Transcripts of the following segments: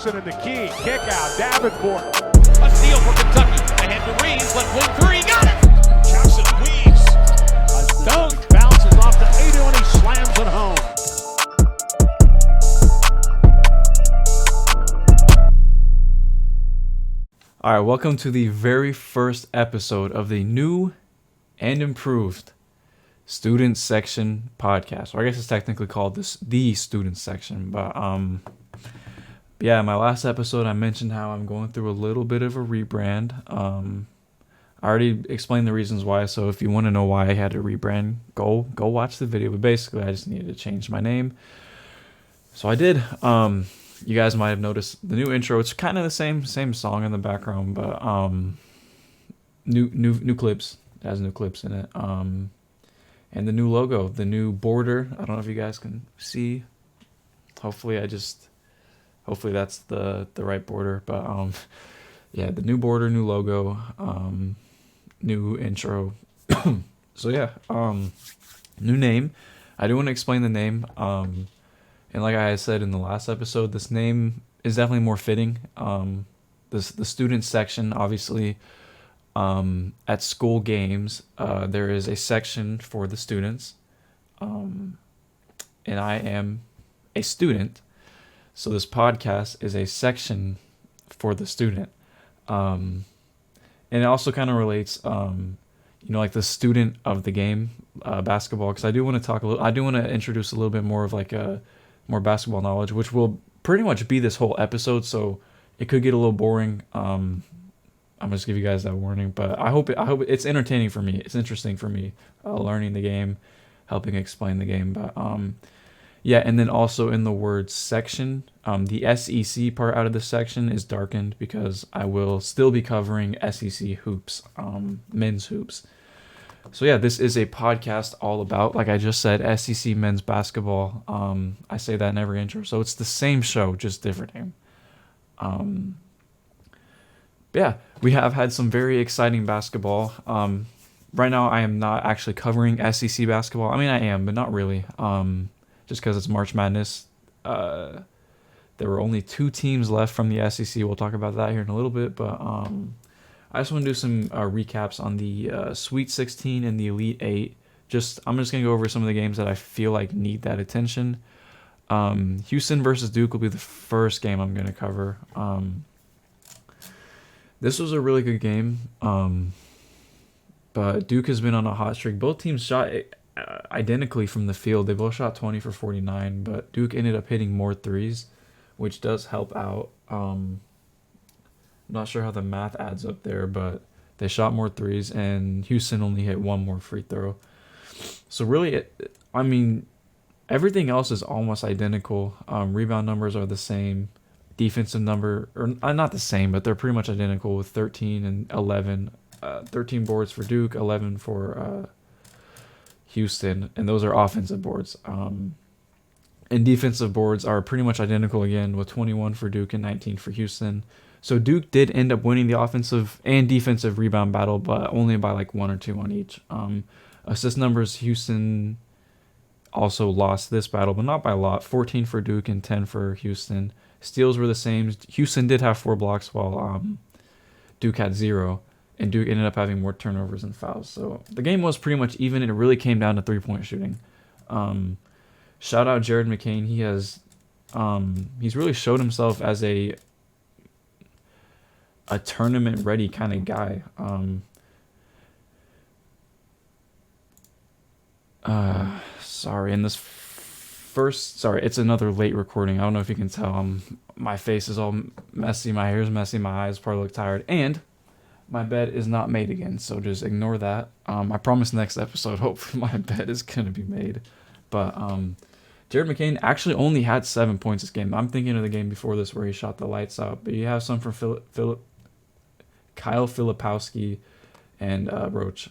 Jackson in the key. Kick out. Davenport. A steal for Kentucky. Ahead to Reeves. Left wing three. Got it. Jackson weaves. A dunk. Bounces off to Adu and he slams it home. All right, welcome to the very first episode of the new and improved Student Section podcast. Or I guess it's technically called the Student Section, but yeah, my last episode I mentioned how I'm going through a little bit of a rebrand. I already explained the reasons why, so if you want to know why I had to rebrand, go watch the video. But basically, I just needed to change my name, so I did. You guys might have noticed the new intro. It's kind of the same song in the background, but new clips. It has new clips in it. And the new logo, the new border. I don't know if you guys can see. Hopefully that's the right border. But yeah, the new border, new logo, new intro. So yeah, new name. I do want to explain the name. And like I said in the last episode, this name is definitely more fitting. The student section, obviously, at school games, there is a section for the students. And I am a student. So this podcast is a section for the student. And it also kind of relates, like the student of the game, basketball, because I do want to introduce a little bit more of like more basketball knowledge, which will pretty much be this whole episode, so it could get a little boring. I'm just give you guys that warning, but I hope it's entertaining for me. It's interesting for me, learning the game, helping explain the game. But yeah, and then also in the word section, the SEC part out of the section is darkened because I will still be covering SEC hoops, men's hoops. So yeah, this is a podcast all about, like I just said, SEC men's basketball. I say that in every intro, so it's the same show, just different name. Yeah, we have had some very exciting basketball. Right now, I am not actually covering SEC basketball. I mean, I am, but not really. Just because it's March Madness. There were only 2 teams left from the SEC. We'll talk about that here in a little bit, but I just want to do some recaps on the Sweet 16 and the Elite 8. I'm just going to go over some of the games that I feel like need that attention. Houston versus Duke will be the first game I'm going to cover. This was a really good game, but Duke has been on a hot streak. Both teams shot identically from the field. They both shot 20 for 49, but Duke ended up hitting more threes, which does help out. I'm not sure how the math adds up there, but they shot more threes, and Houston only hit 1 more free throw. So really, everything else is almost identical. Rebound numbers are the same. Defensive number, or not the same, but they're pretty much identical with 13 and 11. 13 boards for Duke, 11 for Houston, and those are offensive boards. And defensive boards are pretty much identical again with 21 for Duke and 19 for Houston. So Duke did end up winning the offensive and defensive rebound battle, but only by like 1 or 2 on each. Assist numbers, Houston also lost this battle, but not by a lot. 14 for Duke and 10 for Houston. Steals were the same. Houston did have 4 blocks while Duke had 0, and Duke ended up having more turnovers and fouls. So the game was pretty much even, and it really came down to 3-point shooting. Shout out Jared McCain. He's really showed himself as a tournament ready kind of guy. It's another late recording. I don't know if you can tell. My face is all messy, my hair's messy, my eyes probably look tired, and my bed is not made again, so just ignore that. I promise next episode, hopefully my bed is gonna be made. But Jared McCain actually only had 7 points this game. I'm thinking of the game before this where he shot the lights out, but you have some from Kyle Filipowski and Roach.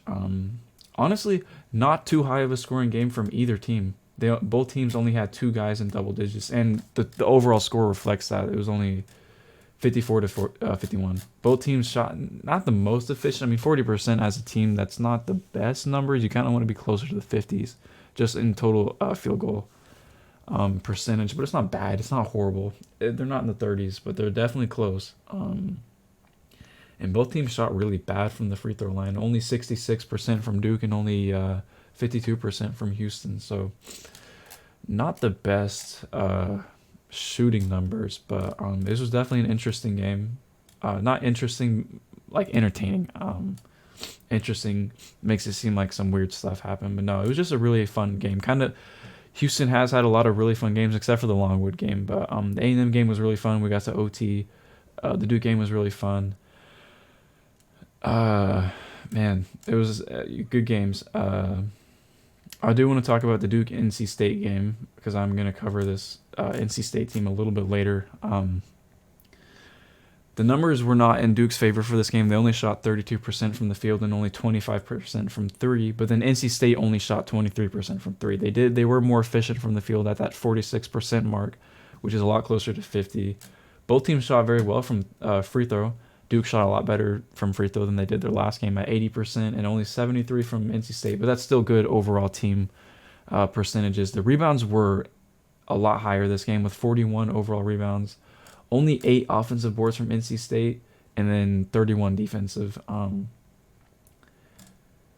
Honestly, not too high of a scoring game from either team. Both teams only had 2 guys in double digits, and the overall score reflects that. It was only 54 to 51. Both teams shot not the most efficient. 40% as a team, that's not the best numbers. You kind of want to be closer to the 50s, just in total field goal. percentage, but it's not bad. It's not horrible. They're not in the 30s, but they're definitely close. And both teams shot really bad from the free throw line. Only 66% from Duke and only 52% from Houston. So not the best shooting numbers, but this was definitely an interesting game. Not interesting, like entertaining. Interesting makes it seem like some weird stuff happened, but no, it was just a really fun game. Kind of, Houston has had a lot of really fun games, except for the Longwood game. But the A&M game was really fun. We got to OT. The Duke game was really fun. Man, it was good games. I do want to talk about the Duke NC State game because I'm gonna cover this NC State team a little bit later. The numbers were not in Duke's favor for this game. They only shot 32% from the field and only 25% from three. But then NC State only shot 23% from three. They were more efficient from the field at that 46% mark, which is a lot closer to 50. Both teams shot very well from free throw. Duke shot a lot better from free throw than they did their last game at 80% and only 73 from NC State. But that's still good overall team percentages. The rebounds were a lot higher this game with 41 overall rebounds. Only 8 offensive boards from NC State, and then 31 defensive. And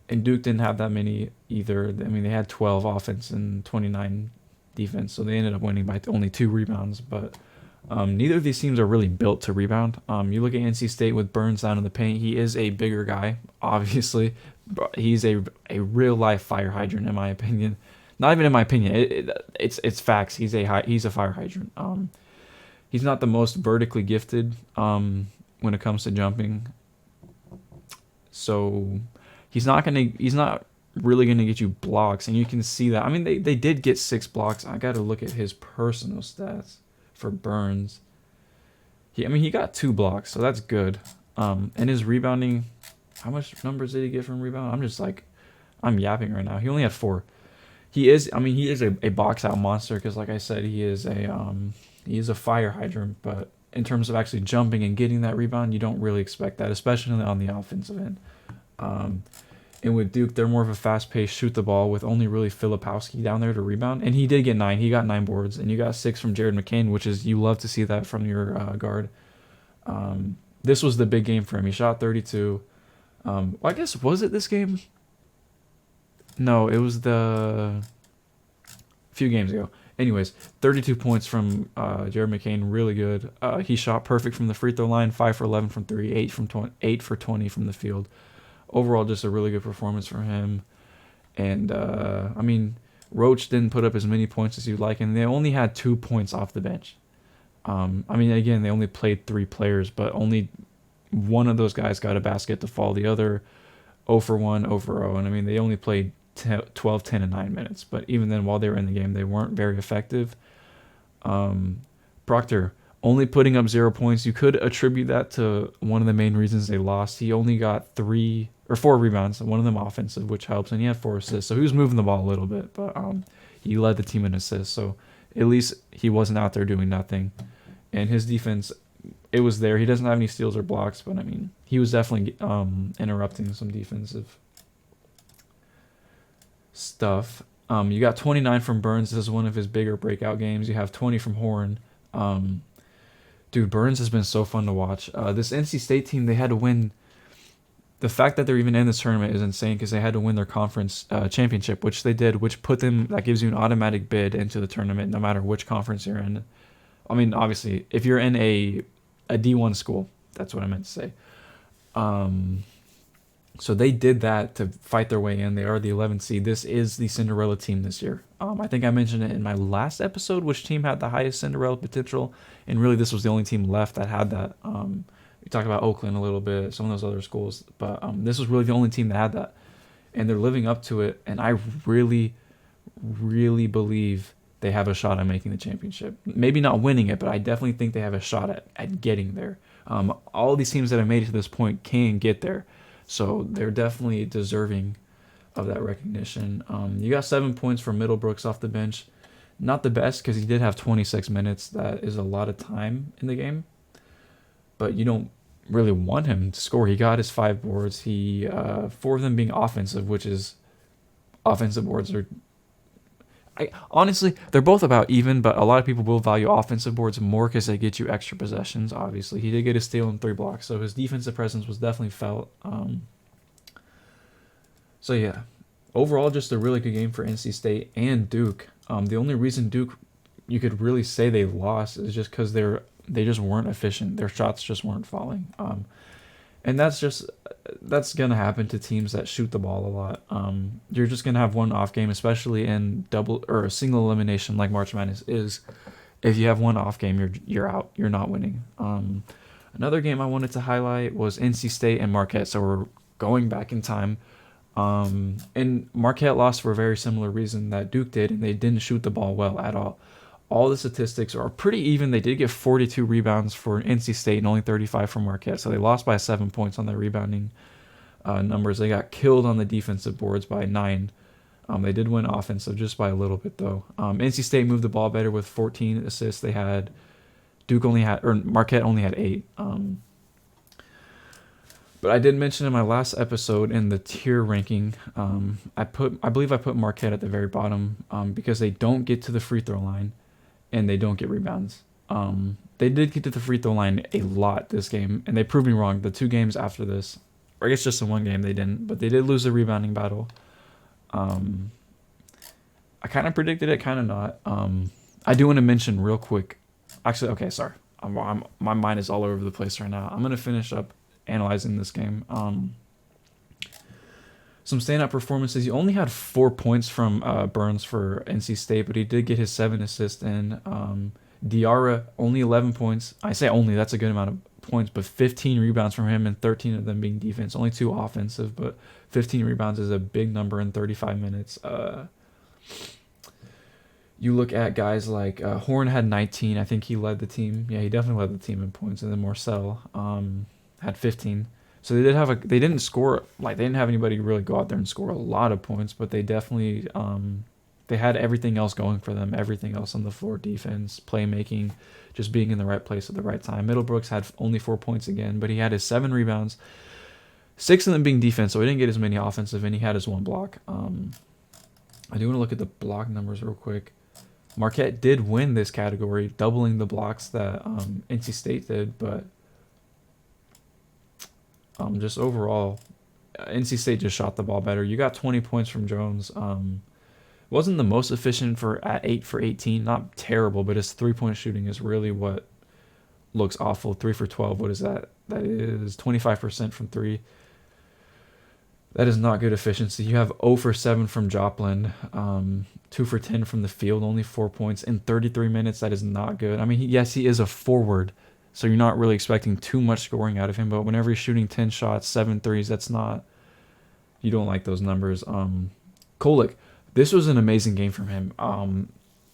Duke didn't have that many either. I mean, they had 12 offense and 29 defense, so they ended up winning by only 2 rebounds. But neither of these teams are really built to rebound. You look at NC State with Burns down in the paint. He is a bigger guy, obviously. But he's a real-life fire hydrant, in my opinion. Not even in my opinion. It's facts. He's a fire hydrant. He's not the most vertically gifted when it comes to jumping. So he's not really gonna get you blocks, and you can see that. I mean, they did get 6 blocks. I got to look at his personal stats for Burns. He got 2 blocks, so that's good. And his rebounding, how much numbers did he get from rebound? I'm yapping right now. He only had 4. He is a box out monster because, like I said, he is a fire hydrant. But in terms of actually jumping and getting that rebound, you don't really expect that, especially on the offensive end. And with Duke, they're more of a fast-paced shoot the ball with only really Filipowski down there to rebound. And he did get 9. He got 9 boards, and you got 6 from Jared McCain, which is, you love to see that from your guard. This was the big game for him. He shot 32. I guess, was it this game? No, it was a few games ago. Anyways, 32 points from Jared McCain, really good. He shot perfect from the free throw line, 5 for 11 from 3, 8 for 20 from the field. Overall, just a really good performance for him. And, Roach didn't put up as many points as you'd like, and they only had 2 points off the bench. Again, they only played 3 players, but only one of those guys got a basket to fall. The other 0 for 1, 0 for 0. And, they only played 12, 10, and 9 minutes. But even then, while they were in the game, they weren't very effective. Proctor only putting up 0 points. You could attribute that to one of the main reasons they lost. He only got 3 or 4 rebounds, one of them offensive, which helps, and he had 4 assists. So he was moving the ball a little bit, but he led the team in assists. So at least he wasn't out there doing nothing. And his defense, it was there. He doesn't have any steals or blocks, but he was definitely interrupting some defensive stuff. You got 29 from Burns. This is one of his bigger breakout games. You have 20 from Horn. Dude, Burns has been so fun to watch. This NC State team, they had to win. The fact that they're even in this tournament is insane because they had to win their conference championship, which they did, which that gives you an automatic bid into the tournament no matter which conference you're in. Obviously, if you're in a D1 school, that's what I meant to say. So they did that to fight their way in. They are the 11th seed. This is the Cinderella team this year. I think I mentioned it in my last episode, which team had the highest Cinderella potential, and really this was the only team left that had that. We talked about Oakland a little bit, some of those other schools, but this was really the only team that had that, and they're living up to it. And I really, really believe they have a shot at making the championship. Maybe not winning it, but I definitely think they have a shot at getting there. All these teams that have made it to this point can get there. So they're definitely deserving of that recognition. You got 7 points from Middlebrooks off the bench. Not the best because he did have 26 minutes. That is a lot of time in the game. But you don't really want him to score. He got his 5 boards. 4 of them being offensive, which is offensive boards are... honestly, they're both about even, but a lot of people will value offensive boards more because they get you extra possessions. Obviously, he did get a steal and 3 blocks, so his defensive presence was definitely felt. So yeah, overall, just a really good game for NC State and Duke. The only reason Duke, you could really say they lost, is just because they just weren't efficient. Their shots just weren't falling. And that's gonna happen to teams that shoot the ball a lot. You're just gonna have one off game, especially in double or a single elimination like March Madness is. If you have one off game, you're out. You're not winning. Another game I wanted to highlight was NC State and Marquette. So we're going back in time. And Marquette lost for a very similar reason that Duke did, and they didn't shoot the ball well at all. All the statistics are pretty even. They did get 42 rebounds for NC State and only 35 for Marquette, so they lost by 7 points on their rebounding numbers. They got killed on the defensive boards by 9. They did win offensive just by a little bit, though. NC State moved the ball better with 14 assists. They had Marquette only had 8. But I did mention in my last episode in the tier ranking, I believe I put Marquette at the very bottom because they don't get to the free throw line and they don't get rebounds. They did get to the free throw line a lot this game, and they proved me wrong. The 2 games after this, or I guess just the 1 game they didn't, but they did lose the rebounding battle. I kind of predicted it, kind of not. I do want to mention real quick. Actually, okay, sorry. My mind is all over the place right now. I'm going to finish up analyzing this game. Some standout performances. He only had 4 points from Burns for NC State, but he did get his 7 assists in. Diarra, only 11 points. I say only, that's a good amount of points, but 15 rebounds from him and 13 of them being defense. Only 2 offensive, but 15 rebounds is a big number in 35 minutes. You look at guys like Horn had 19. I think he led the team. Yeah, he definitely led the team in points. And then Marcel had 15. So they didn't score, like they didn't have anybody really go out there and score a lot of points, but they definitely they had everything else going for them, everything else on the floor, defense, playmaking, just being in the right place at the right time. Middlebrooks had only 4 points again, but he had his 7 rebounds, 6 of them being defense, so he didn't get as many offensive, and he had his 1 block. I do want to look at the block numbers real quick. Marquette did win this category, doubling the blocks that NC State did, but just overall, NC State just shot the ball better. You got 20 points from Jones. Wasn't the most efficient at 8 for 18. Not terrible, but his 3-point shooting is really what looks awful. 3 for 12. What is that? That is 25% from 3. That is not good efficiency. You have 0 for 7 from Joplin, 2 for 10 from the field, only 4 points in 33 minutes. That is not good. I mean, yes, he is a forward, so you're not really expecting too much scoring out of him, but whenever he's shooting 10 shots, 7 threes, that's not, you don't like those numbers. Kolek, this was an amazing game from him.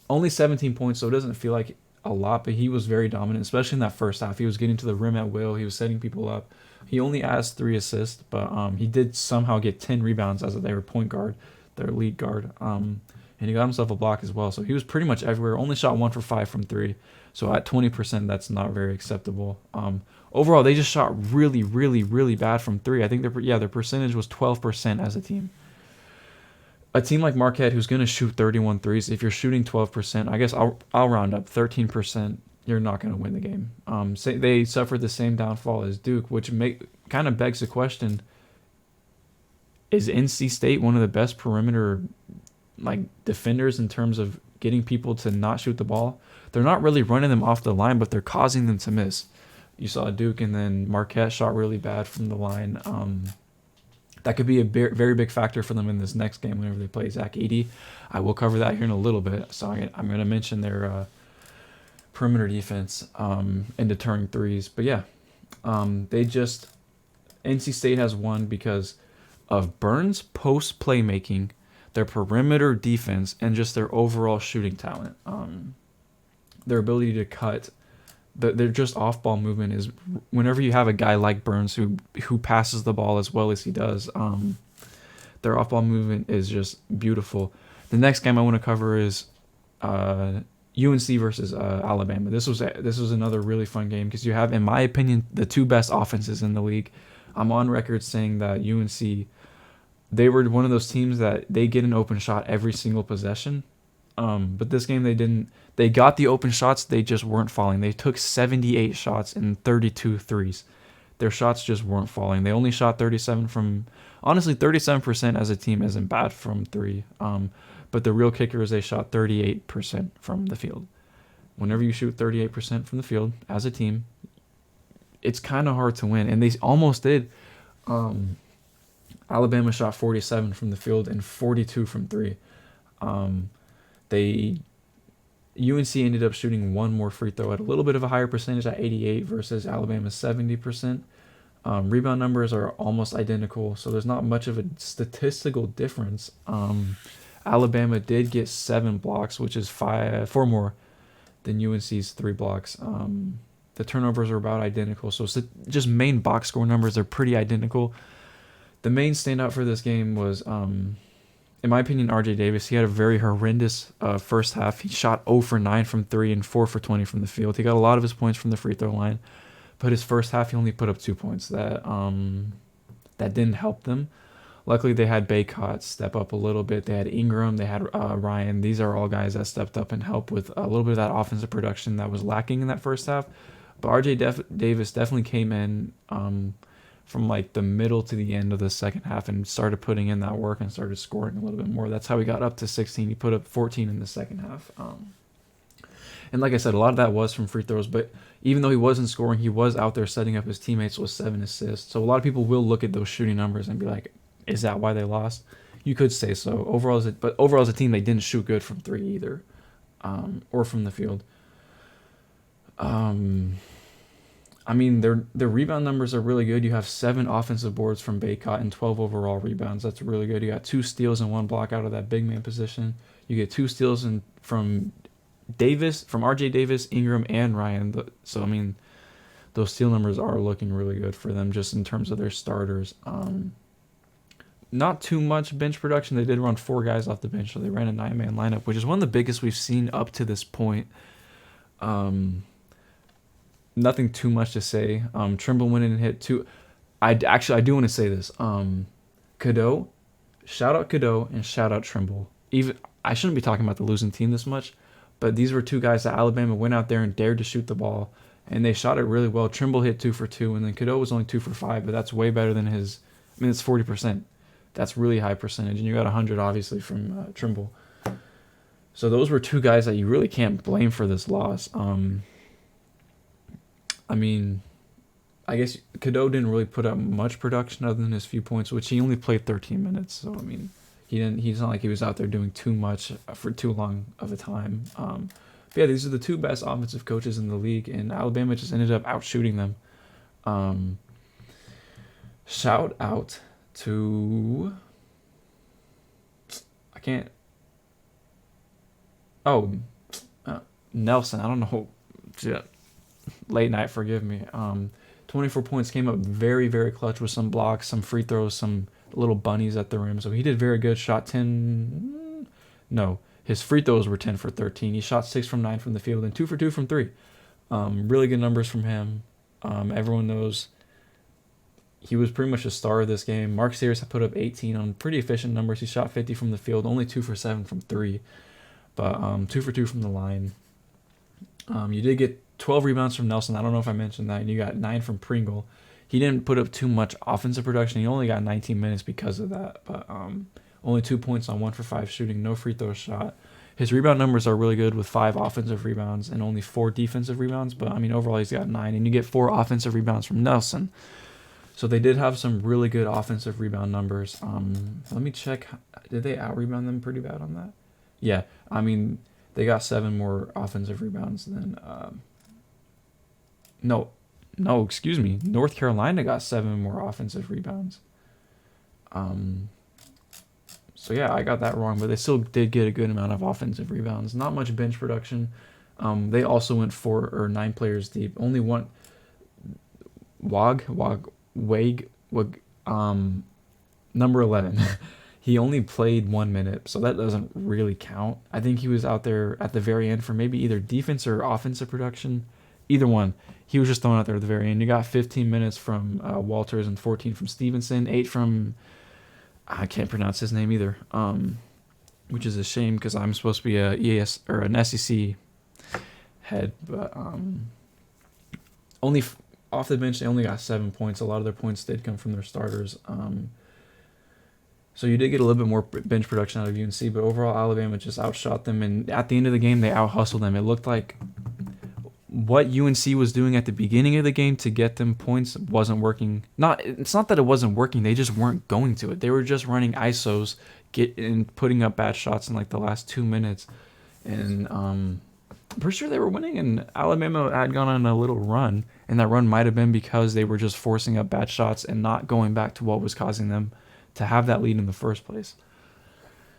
Only 17 points, so it doesn't feel like a lot, but he was very dominant, especially in that first half. He was getting to the rim at will. He was setting people up. He only has 3 assists, but he did somehow get 10 rebounds as their point guard, their lead guard. And he got himself a block as well. So he was pretty much everywhere. Only shot 1 for 5 from 3. So at 20%, that's not very acceptable. Overall, they just shot really, really, really bad from 3. I think their percentage was 12% as a team. A team like Marquette, who's going to shoot 31 threes, if you're shooting 12%, I guess I'll round up 13%. You're not going to win the game. They suffered the same downfall as Duke, which kind of begs the question: is NC State one of the best perimeter defenders in terms of getting people to not shoot the ball? They're not really running them off the line, but they're causing them to miss. You saw Duke, and then Marquette shot really bad from the line. That could be a very big factor for them in this next game whenever they play Zach Edey. I will cover that here in a little bit. So I'm going to mention their perimeter defense and deterring threes. But yeah, NC State has won because of Burns' post playmaking, their perimeter defense, and just their overall shooting talent. Their ability to cut. Their just off-ball movement is, whenever you have a guy like Burns who passes the ball as well as he does, their off-ball movement is just beautiful. The next game I want to cover is UNC versus Alabama. This was another really fun game because you have, in my opinion, the 2 best offenses in the league. I'm on record saying that UNC, they were one of those teams that they get an open shot every single possession, But this game they didn't. They got the open shots, they just weren't falling. They took 78 shots and 32 threes. Their shots just weren't falling. They only shot 37 from. Honestly, 37% as a team isn't bad from three. But the real kicker is they shot 38% from the field. Whenever you shoot 38% from the field as a team, it's kind of hard to win. And they almost did. Alabama shot 47 from the field and 42 from three. UNC ended up shooting one more free throw at a little bit of a higher percentage at 88 versus Alabama's 70%. Rebound numbers are almost identical, so there's not much of a statistical difference. Alabama did get 7 blocks, which is 4 more than UNC's 3 blocks. The turnovers are about identical, so just main box score numbers are pretty identical. The main standout for this game was, in my opinion, RJ Davis. He had a very horrendous first half. He shot 0 for 9 from 3 and 4 for 20 from the field. He got a lot of his points from the free throw line, but his first half he only put up 2 points. That didn't help them. Luckily, they had Baycott step up a little bit. They had Ingram. They had Ryan. These are all guys that stepped up and helped with a little bit of that offensive production that was lacking in that first half. But RJ Davis definitely came in from like the middle to the end of the second half and started putting in that work and started scoring a little bit more. That's how he got up to 16. He put up 14 in the second half. And like I said, a lot of that was from free throws, but even though he wasn't scoring, he was out there setting up his teammates with 7 assists. So a lot of people will look at those shooting numbers and be like, is that why they lost? You could say so. Overall as a team, they didn't shoot good from 3 either, or from the field. I mean, their rebound numbers are really good. You have 7 offensive boards from Baycott and 12 overall rebounds. That's really good. You got 2 steals and 1 block out of that big man position. You get 2 steals from RJ Davis, Ingram, and Ryan. So, I mean, those steal numbers are looking really good for them just in terms of their starters. Not too much bench production. They did run 4 guys off the bench, so they ran a 9-man lineup, which is one of the biggest we've seen up to this point. Nothing too much to say. Trimble went in and hit 2. I do want to say this. Cadeau, shout out Cadeau and shout out Trimble. Even I shouldn't be talking about the losing team this much, but these were 2 guys that Alabama went out there and dared to shoot the ball, and they shot it really well. Trimble hit 2 for 2, and then Cadeau was only 2 for 5, but that's way better than his. I mean, it's 40%. That's really high percentage, and you got 100 obviously from Trimble. So those were 2 guys that you really can't blame for this loss. I mean, I guess Cadeau didn't really put up much production other than his few points, which he only played 13 minutes. So I mean, he's not like he was out there doing too much for too long of a time. But yeah, these are the 2 best offensive coaches in the league, and Alabama just ended up outshooting them. Shout out to Nelson. I don't know. Late night, forgive me. 24 points, came up very, very clutch with some blocks, some free throws, some little bunnies at the rim. So he did very good. Shot 10. No, his free throws were 10 for 13. He shot 6 from 9 from the field and 2 for 2 from 3. Really good numbers from him. Everyone knows he was pretty much a star of this game. Mark Sears had put up 18 on pretty efficient numbers. He shot 50 from the field, only 2 for 7 from 3, but 2 for 2 from the line. You did get 12 rebounds from Nelson. I don't know if I mentioned that. And you got 9 from Pringle. He didn't put up too much offensive production. He only got 19 minutes because of that. But only 2 points on 1 for 5 shooting. No free throw shot. His rebound numbers are really good with 5 offensive rebounds and only 4 defensive rebounds. But, I mean, overall he's got 9. And you get 4 offensive rebounds from Nelson. So they did have some really good offensive rebound numbers. Let me check. Did they out-rebound them pretty bad on that? Yeah. I mean, they got 7 more offensive rebounds than... No, excuse me. North Carolina got 7 more offensive rebounds. So yeah, I got that wrong, but they still did get a good amount of offensive rebounds. Not much bench production. They also went 4 or 9 players deep. Only one. Number 11. He only played 1 minute, so that doesn't really count. I think he was out there at the very end for maybe either defense or offensive production. Either one. He was just thrown out there at the very end. You got 15 minutes from Walters and 14 from Stevenson, 8 from... I can't pronounce his name either. which is a shame because I'm supposed to be a EAS or an SEC head, but off the bench they only got 7 points. A lot of their points did come from their starters. So you did get a little bit more bench production out of UNC, but overall Alabama just outshot them, and at the end of the game they out-hustled them. It looked like what UNC was doing at the beginning of the game to get them points wasn't working. It's not that it wasn't working, they just weren't going to it. They were just running ISOs, putting up bad shots in like the last 2 minutes, and I'm pretty sure they were winning, and Alabama had gone on a little run, and that run might have been because they were just forcing up bad shots and not going back to what was causing them to have that lead in the first place.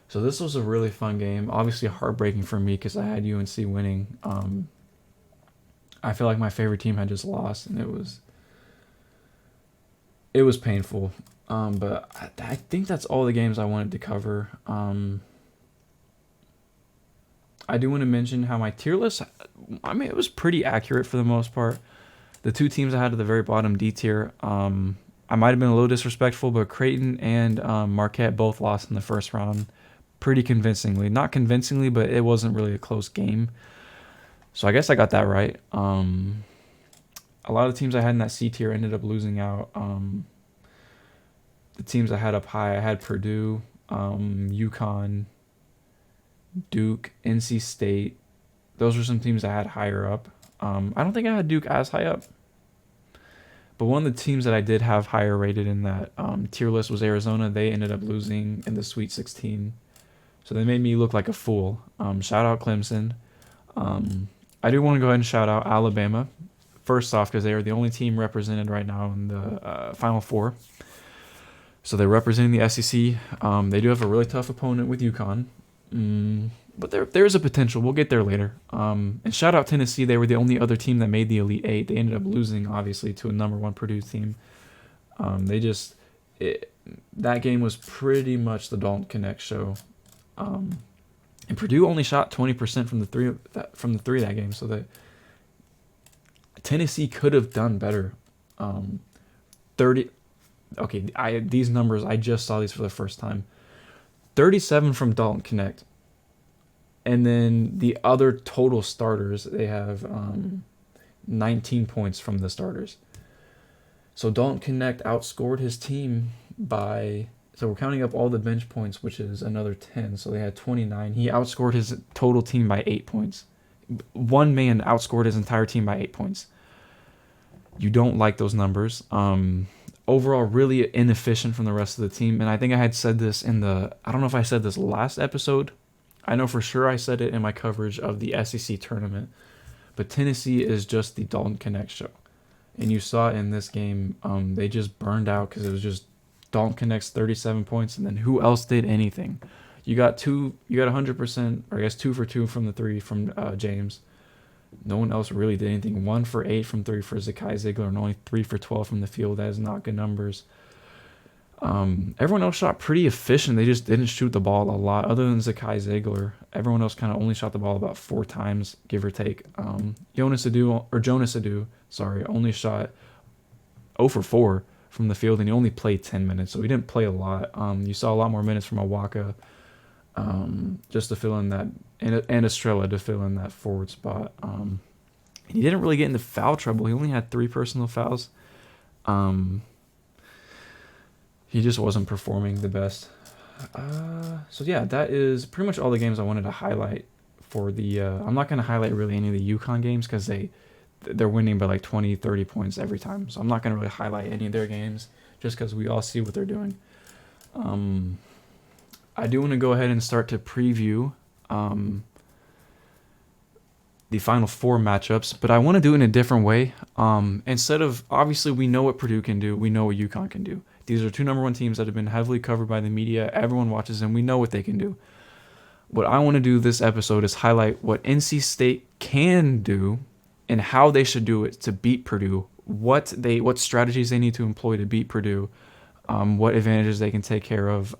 So this was a really fun game. Obviously heartbreaking for me because I had UNC winning. I feel like my favorite team had just lost, and it was painful. But I think that's all the games I wanted to cover. I do want to mention how my tier list, it was pretty accurate for the most part. The two teams I had at the very bottom, D tier, I might have been a little disrespectful, but Creighton and Marquette both lost in the first round pretty convincingly. Not convincingly, but it wasn't really a close game. So I guess I got that right. A lot of the teams I had in that C tier ended up losing out. The teams I had up high, I had Purdue, UConn, Duke, NC State. Those were some teams I had higher up. I don't think I had Duke as high up. But one of the teams that I did have higher rated in that tier list was Arizona. They ended up losing in the Sweet 16. So they made me look like a fool. Shout out Clemson. I do want to go ahead and shout out Alabama. First off, because they are the only team represented right now in the Final Four. So they're representing the SEC. They do have a really tough opponent with UConn. But there's a potential. We'll get there later. And shout out Tennessee. They were the only other team that made the Elite Eight. They ended up losing, obviously, to a number one Purdue team. That game was pretty much the Dalton Connect show. And Purdue only shot 20% from the three that game. So that Tennessee could have done better. 30. Okay, these numbers, I just saw these for the first time. 37 from Dalton Connect. And then the other total starters, they have 19 points from the starters. So Dalton Connect outscored his team by, so we're counting up all the bench points, which is another 10. So they had 29. He outscored his total team by 8 points. One man outscored his entire team by 8 points. You don't like those numbers. Overall, really inefficient from the rest of the team. And I think I had said this I don't know if I said this last episode. I know for sure I said it in my coverage of the SEC tournament. But Tennessee is just the Dalton Connect show. And you saw it in this game. They just burned out because it was just Dalton Connect's 37 points. And then who else did anything? You got 100%, or I guess 2 for 2 from the three from James. No one else really did anything. 1 for 8 from 3 for Zakai Ziegler, and only 3 for 12 from the field. That is not good numbers. Everyone else shot pretty efficient. They just didn't shoot the ball a lot. Other than Zakai Ziegler, everyone else kind of only shot the ball about 4 times, give or take. Jonas Adu, only shot 0 for 4 from the field, and he only played 10 minutes, so he didn't play a lot. You saw a lot more minutes from Awaka, just to fill in that, and Estrella to fill in that forward spot. He didn't really get into foul trouble. He only had 3 personal fouls. He just wasn't performing the best. So yeah, that is pretty much all the games I wanted to highlight for the. I'm not going to highlight really any of the UConn games because they're winning by like 20, 30 points every time. So I'm not going to really highlight any of their games just because we all see what they're doing. I do want to go ahead and start to preview the Final Four matchups, but I want to do it in a different way. Instead of, obviously we know what Purdue can do, we know what UConn can do. These are 2 number 1 teams that have been heavily covered by the media. Everyone watches them. We know what they can do. What I want to do this episode is highlight what NC State can do and how they should do it to beat Purdue, what strategies they need to employ to beat Purdue, what advantages they can take care of.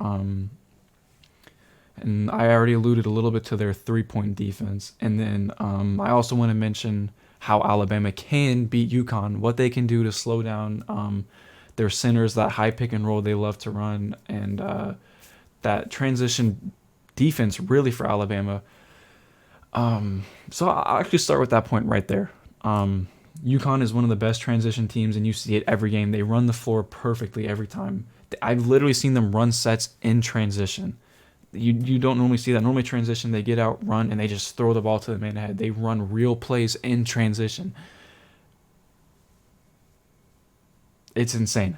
And I already alluded a little bit to their 3-point defense. And then I also want to mention how Alabama can beat UConn, what they can do to slow down their centers, that high pick and roll they love to run, and that transition defense really for Alabama. So I'll actually start with that point right there. UConn is one of the best transition teams, and you see it every game. They run the floor perfectly every time. I've literally seen them run sets in transition. You don't normally see that. Normally transition, they get out, run, and they just throw the ball to the man ahead. They run real plays in transition. It's insane.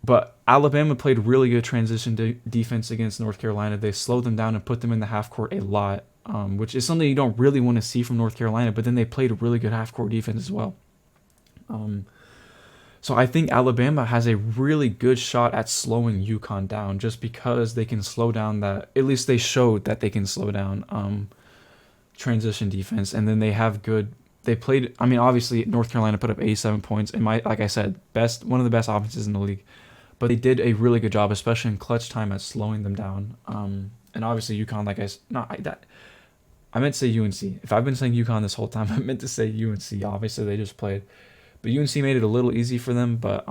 But Alabama played really good transition defense against North Carolina. They slowed them down and put them in the half court a lot, which is something you don't really want to see from North Carolina. But then they played a really good half court defense as well. So I think Alabama has a really good shot at slowing UConn down, just because they can slow down that. At least they showed that they can slow down transition defense, and then they have good. They played. I mean, obviously North Carolina put up 87 points, and like I said, one of the best offenses in the league. But they did a really good job, especially in clutch time, at slowing them down. And obviously UConn, I meant to say UNC. If I've been saying UConn this whole time, I meant to say UNC. Obviously they just played. But UNC made it a little easy for them, but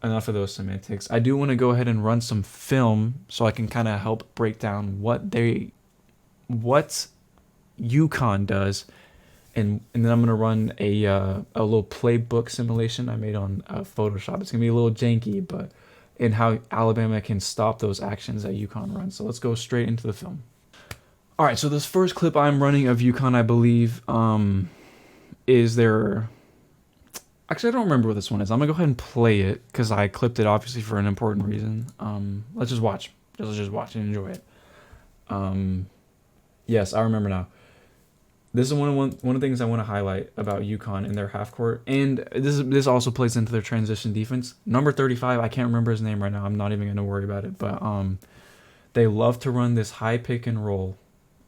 enough of those semantics. I do want to go ahead and run some film so I can kind of help break down what UConn does, and then I'm going to run a little playbook simulation I made on Photoshop. It's going to be a little janky, but in how Alabama can stop those actions that UConn runs. So let's go straight into the film. All right, so this first clip I'm running of UConn, I believe, is there... Actually, I don't remember what this one is. I'm going to go ahead and play it because I clipped it, obviously, for an important reason. Let's just watch. Let's just watch and enjoy it. Yes, I remember now. This is one of the things I want to highlight about UConn in their half court, and this also plays into their transition defense. Number 35, I can't remember his name right now. I'm not even going to worry about it, but they love to run this high pick and roll,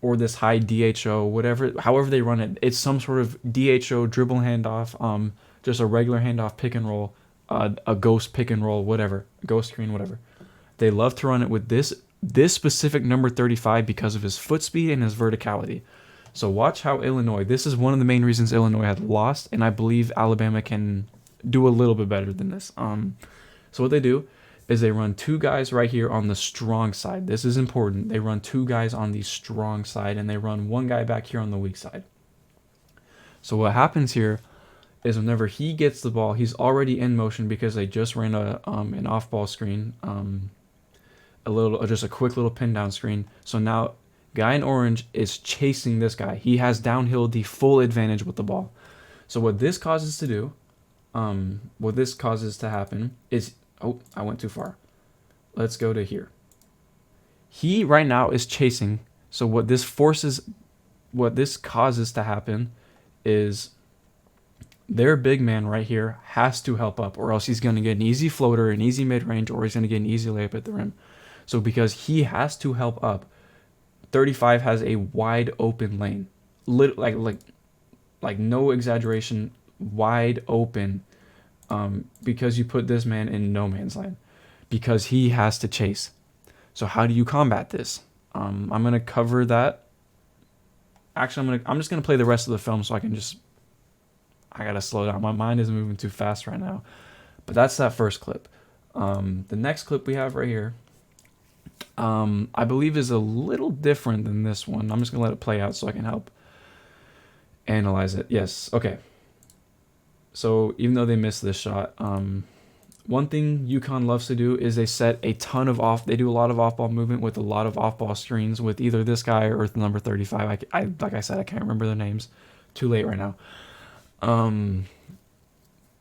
or this high DHO, however they run it. It's some sort of DHO dribble handoff, just a regular handoff pick and roll, a ghost pick and roll, whatever, ghost screen, whatever. They love to run it with this specific number 35 because of his foot speed and his verticality. So watch how Illinois, this is one of the main reasons Illinois had lost, and I believe Alabama can do a little bit better than this. So what they do is they run two guys right here on the strong side. This is important. They run two guys on the strong side, and they run one guy back here on the weak side. So what happens here is whenever he gets the ball, he's already in motion because they just ran an off-ball screen, just a quick little pin down screen. So now guy in orange is chasing this guy. He has downhill the full advantage with the ball. So what this causes to happen is, oh, I went too far. Let's go to here. He right now is chasing. So what this causes to happen is their big man right here has to help up, or else he's going to get an easy floater, an easy mid-range, or he's going to get an easy layup at the rim. So because he has to help up, 35 has a wide open lane, like no exaggeration, wide open, because you put this man in no man's land, because he has to chase. So how do you combat this? I'm gonna cover that. Actually, I'm just gonna play the rest of the film so I gotta slow down. My mind is moving too fast right now. But that's that first clip. The next clip we have right here, I believe is a little different than this one. I'm just going to let it play out so I can help analyze it. Yes. Okay. So even though they missed this shot, one thing UConn loves to do is they set a ton of they do a lot of off-ball movement with a lot of off-ball screens with either this guy or the number 35. Like I said, I can't remember their names. Too late right now.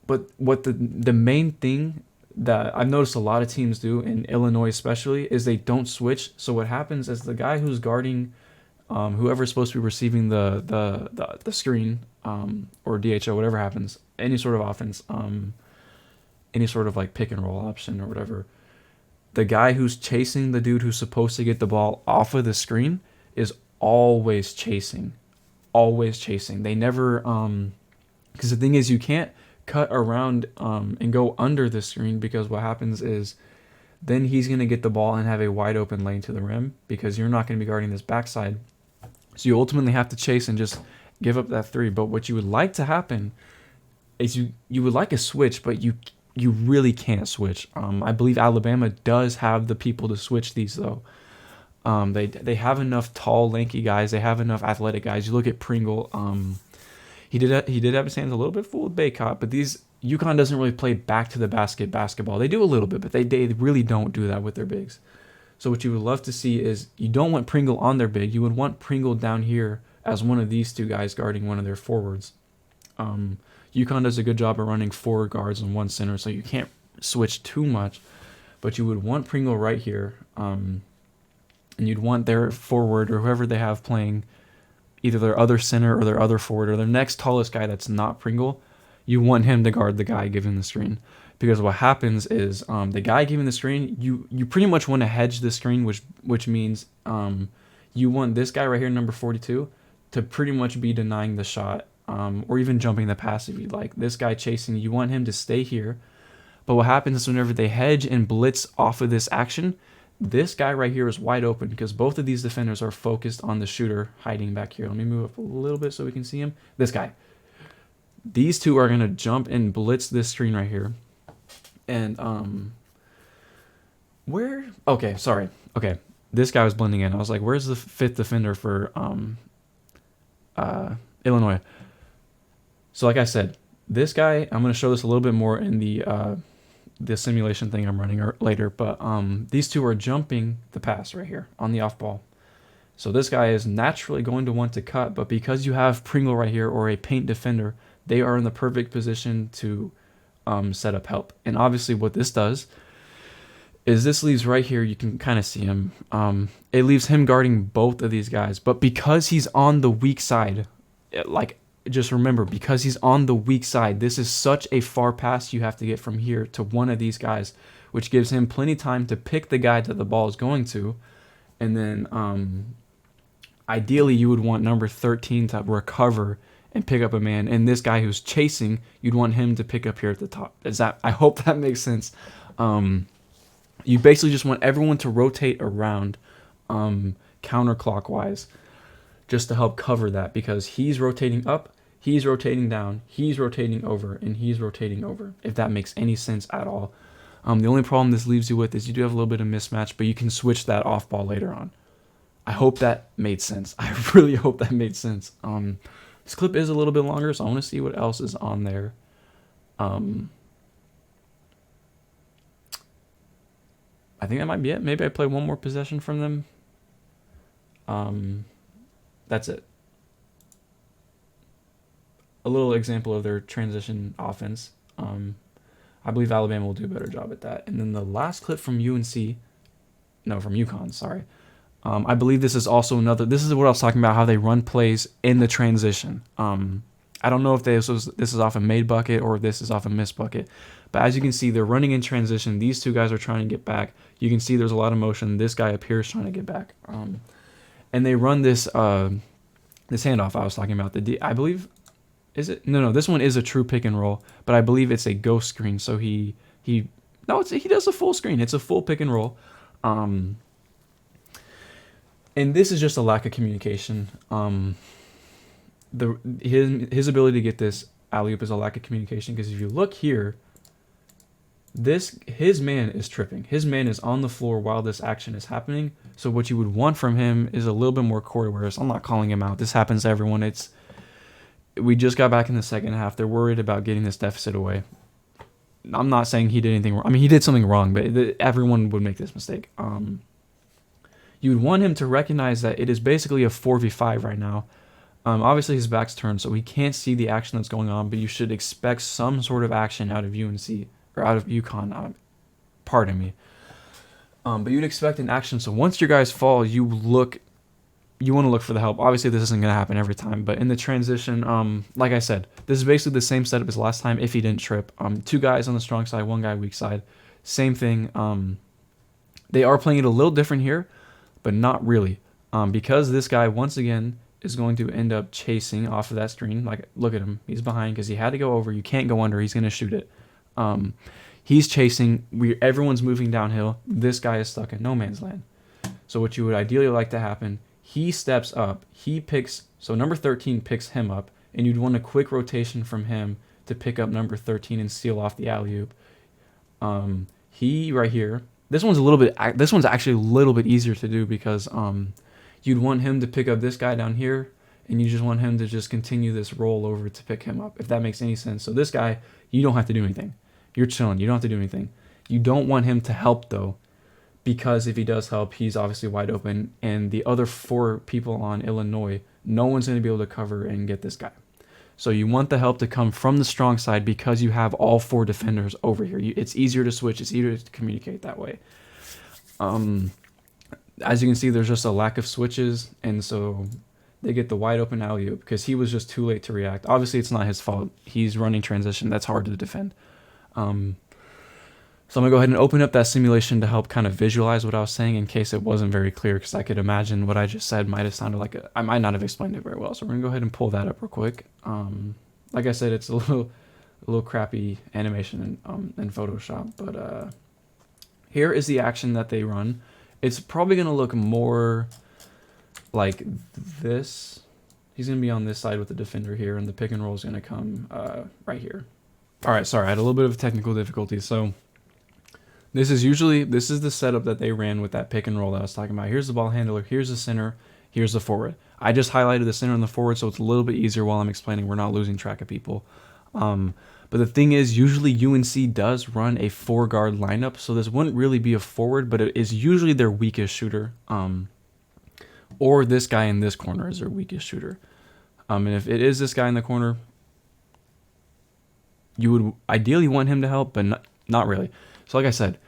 But what the main thing that I've noticed a lot of teams do, in Illinois especially, is they don't switch. So what happens is the guy who's guarding whoever's supposed to be receiving the screen, or DHO, whatever happens, any sort of offense, any sort of like pick and roll option or whatever, the guy who's chasing the dude who's supposed to get the ball off of the screen is always chasing. They never, because the thing is, you can't cut around and go under the screen, because what happens is then he's going to get the ball and have a wide open lane to the rim, because you're not going to be guarding this backside. So you ultimately have to chase and just give up that three. But what you would like to happen is you would like a switch, but you you really can't switch. I believe Alabama does have the people to switch these though. They have enough tall, lanky guys. They have enough athletic guys. You look at Pringle. He did have his hands a little bit full with Baycott, but UConn doesn't really play back to the basket basketball. They do a little bit, but they really don't do that with their bigs. So what you would love to see is you don't want Pringle on their big. You would want Pringle down here as one of these two guys guarding one of their forwards. UConn does a good job of running 4 guards and 1 center, so you can't switch too much. But you would want Pringle right here, and you'd want their forward or whoever they have playing, either their other center or their other forward or their next tallest guy that's not Pringle. You want him to guard the guy giving the screen. Because what happens is the guy giving the screen, you pretty much want to hedge the screen, which means you want this guy right here, number 42, to pretty much be denying the shot or even jumping the pass if you'd like. This guy chasing, you want him to stay here. But what happens is whenever they hedge and blitz off of this action, this guy right here is wide open because both of these defenders are focused on the shooter hiding back here. Let me move up a little bit so we can see him. This guy. These two are going to jump and blitz this screen right here. And, where? Okay, sorry. Okay, this guy was blending in. I was like, where's the 5th defender for, Illinois? So like I said, this guy, I'm going to show this a little bit more in the simulation thing I'm running later, but, these two are jumping the pass right here on the off ball. So this guy is naturally going to want to cut, but because you have Pringle right here or a paint defender, they are in the perfect position to set up help. And obviously what this does is this leaves right here, you can kind of see him, it leaves him guarding both of these guys. But because he's on the weak side, just remember, because he's on the weak side, this is such a far pass you have to get from here to one of these guys, which gives him plenty of time to pick the guy that the ball is going to. And then ideally you would want number 13 to recover and pick up a man, and this guy who's chasing, you'd want him to pick up here at the top. I hope that makes sense. You basically just want everyone to rotate around counterclockwise just to help cover that, because he's rotating up, he's rotating down, he's rotating over, and he's rotating over, if that makes any sense at all. The only problem this leaves you with is you do have a little bit of mismatch, but you can switch that off ball later on. I hope that made sense. I really hope that made sense. This clip is a little bit longer, so I want to see what else is on there. I think that might be it. Maybe I play one more possession from them. That's it. A little example of their transition offense. I believe Alabama will do a better job at that. And then the last clip from from UConn, sorry. I believe this is also this is what I was talking about, how they run plays in the transition. I don't know if this is off a made bucket or if this is off a missed bucket. But as you can see, they're running in transition. These two guys are trying to get back. You can see there's a lot of motion. This guy up here is trying to get back. And they run this handoff I was talking about. I believe, is it? No, this one is a true pick and roll, but I believe it's a ghost screen. So he does a full screen. It's a full pick and roll. And this is just a lack of communication. His ability to get this alley-oop is a lack of communication, because if you look here, his man is tripping. His man is on the floor while this action is happening. So what you would want from him is a little bit more court awareness. I'm not calling him out. This happens to everyone. We just got back in the second half. They're worried about getting this deficit away. I'm not saying he did anything wrong. I mean, he did something wrong, but everyone would make this mistake. You would want him to recognize that it is basically a 4v5 right now. Obviously, his back's turned, so he can't see the action that's going on, but you should expect some sort of action out of UNC, or out of UConn. Pardon me. But you'd expect an action, so once your guys fall, you want to look for the help. Obviously, this isn't going to happen every time, but in the transition, like I said, this is basically the same setup as last time if he didn't trip. 2 guys on the strong side, 1 guy weak side. Same thing. They are playing it a little different here, but not really, because this guy, once again, is going to end up chasing off of that screen. Like, look at him. He's behind because he had to go over. You can't go under. He's going to shoot it. He's chasing. Everyone's moving downhill. This guy is stuck in no man's land. So what you would ideally like to happen, he steps up. So number 13 picks him up, and you'd want a quick rotation from him to pick up number 13 and seal off the alley-oop. He right here. This one's a little bit. This one's actually a little bit easier to do because you'd want him to pick up this guy down here, and you just want him to just continue this roll over to pick him up, if that makes any sense. So this guy, you don't have to do anything. You're chilling. You don't have to do anything. You don't want him to help though, because if he does help, he's obviously wide open, and the other 4 people on Illinois, no one's going to be able to cover and get this guy. So you want the help to come from the strong side because you have all 4 defenders over here. It's easier to switch. It's easier to communicate that way. As you can see, there's just a lack of switches, and so they get the wide open alley-oop because he was just too late to react. Obviously, it's not his fault. He's running transition. That's hard to defend. So I'm going to go ahead and open up that simulation to help kind of visualize what I was saying in case it wasn't very clear, because I could imagine what I just said might have sounded like I might not have explained it very well. So we're going to go ahead and pull that up real quick. Like I said, it's a little crappy animation in Photoshop, but here is the action that they run. It's probably going to look more like this. He's going to be on this side with the defender here, and the pick and roll is going to come right here. All right, sorry, I had a little bit of technical difficulty. So this is the setup that they ran with that pick and roll that I was talking about. Here's the ball handler, here's the center, here's the forward. I just highlighted the center and the forward, so it's a little bit easier while I'm explaining. We're not losing track of people. But the thing is, usually UNC does run a 4-guard lineup, so this wouldn't really be a forward, but it is usually their weakest shooter. Or this guy in this corner is their weakest shooter. And if it is this guy in the corner, you would ideally want him to help, but not really. So like I said,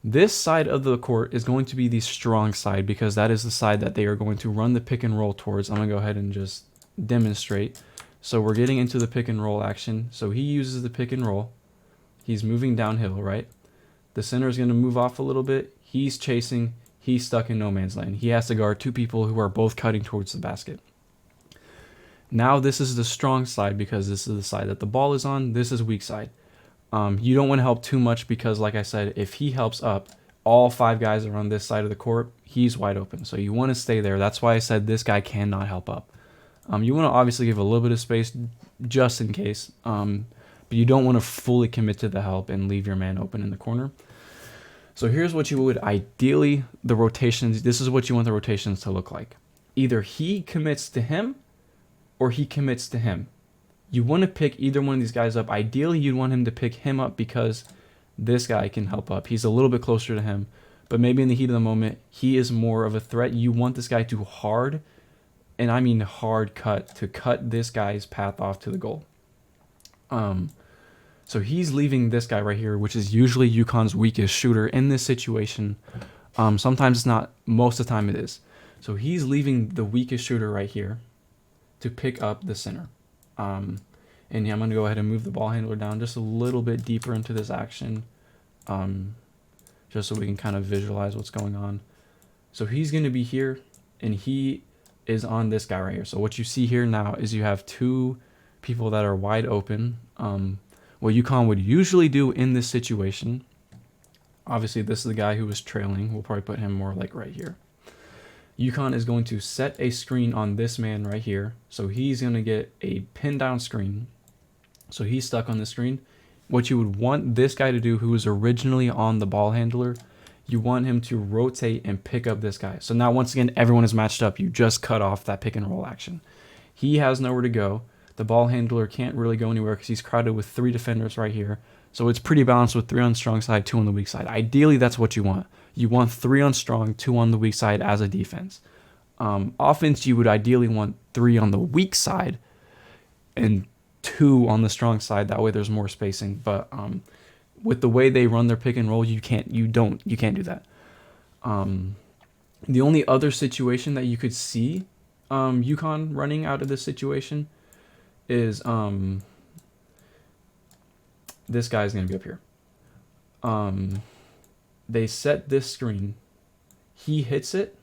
this side of the court is going to be the strong side because that is the side that they are going to run the pick and roll towards. I'm going to go ahead and just demonstrate. So we're getting into the pick and roll action. So he uses the pick and roll. He's moving downhill, right? The center is going to move off a little bit. He's chasing. He's stuck in no man's land. He has to guard 2 people who are both cutting towards the basket. Now this is the strong side because this is the side that the ball is on. This is weak side. You don't want to help too much because, like I said, if he helps up, all 5 guys are on this side of the court. He's wide open. So you want to stay there. That's why I said this guy cannot help up. You want to obviously give a little bit of space just in case. But you don't want to fully commit to the help and leave your man open in the corner. So here's what you would ideally, the rotations, this is what you want the rotations to look like. Either he commits to him or he commits to him. You want to pick either one of these guys up. Ideally, you'd want him to pick him up because this guy can help up. He's a little bit closer to him, but maybe in the heat of the moment, he is more of a threat. You want this guy to hard, and I mean hard cut, to cut this guy's path off to the goal. So he's leaving this guy right here, which is usually UConn's weakest shooter in this situation. Sometimes it's not, most of the time it is. So he's leaving the weakest shooter right here to pick up the center. And yeah, I'm going to go ahead and move the ball handler down just a little bit deeper into this action, just so we can kind of visualize what's going on. So he's going to be here, and he is on this guy right here. So what you see here now is you have 2 people that are wide open. What UConn would usually do in this situation, obviously this is the guy who was trailing. We'll probably put him more like right here. UConn is going to set a screen on this man right here. So he's going to get a pin down screen. So he's stuck on the screen. What you would want this guy to do, who was originally on the ball handler, you want him to rotate and pick up this guy. So now once again, everyone is matched up. You just cut off that pick and roll action. He has nowhere to go. The ball handler can't really go anywhere because he's crowded with 3 defenders right here. So it's pretty balanced with 3 on the strong side, 2 on the weak side. Ideally, that's what you want. You want 3 on strong, 2 on the weak side as a defense. Offense, you would ideally want 3 on the weak side and 2 on the strong side. That way there's more spacing. But with the way they run their pick and roll, you can't do that. The only other situation that you could see UConn running out of this situation is this guy's going to be up here. They set this screen. He hits it,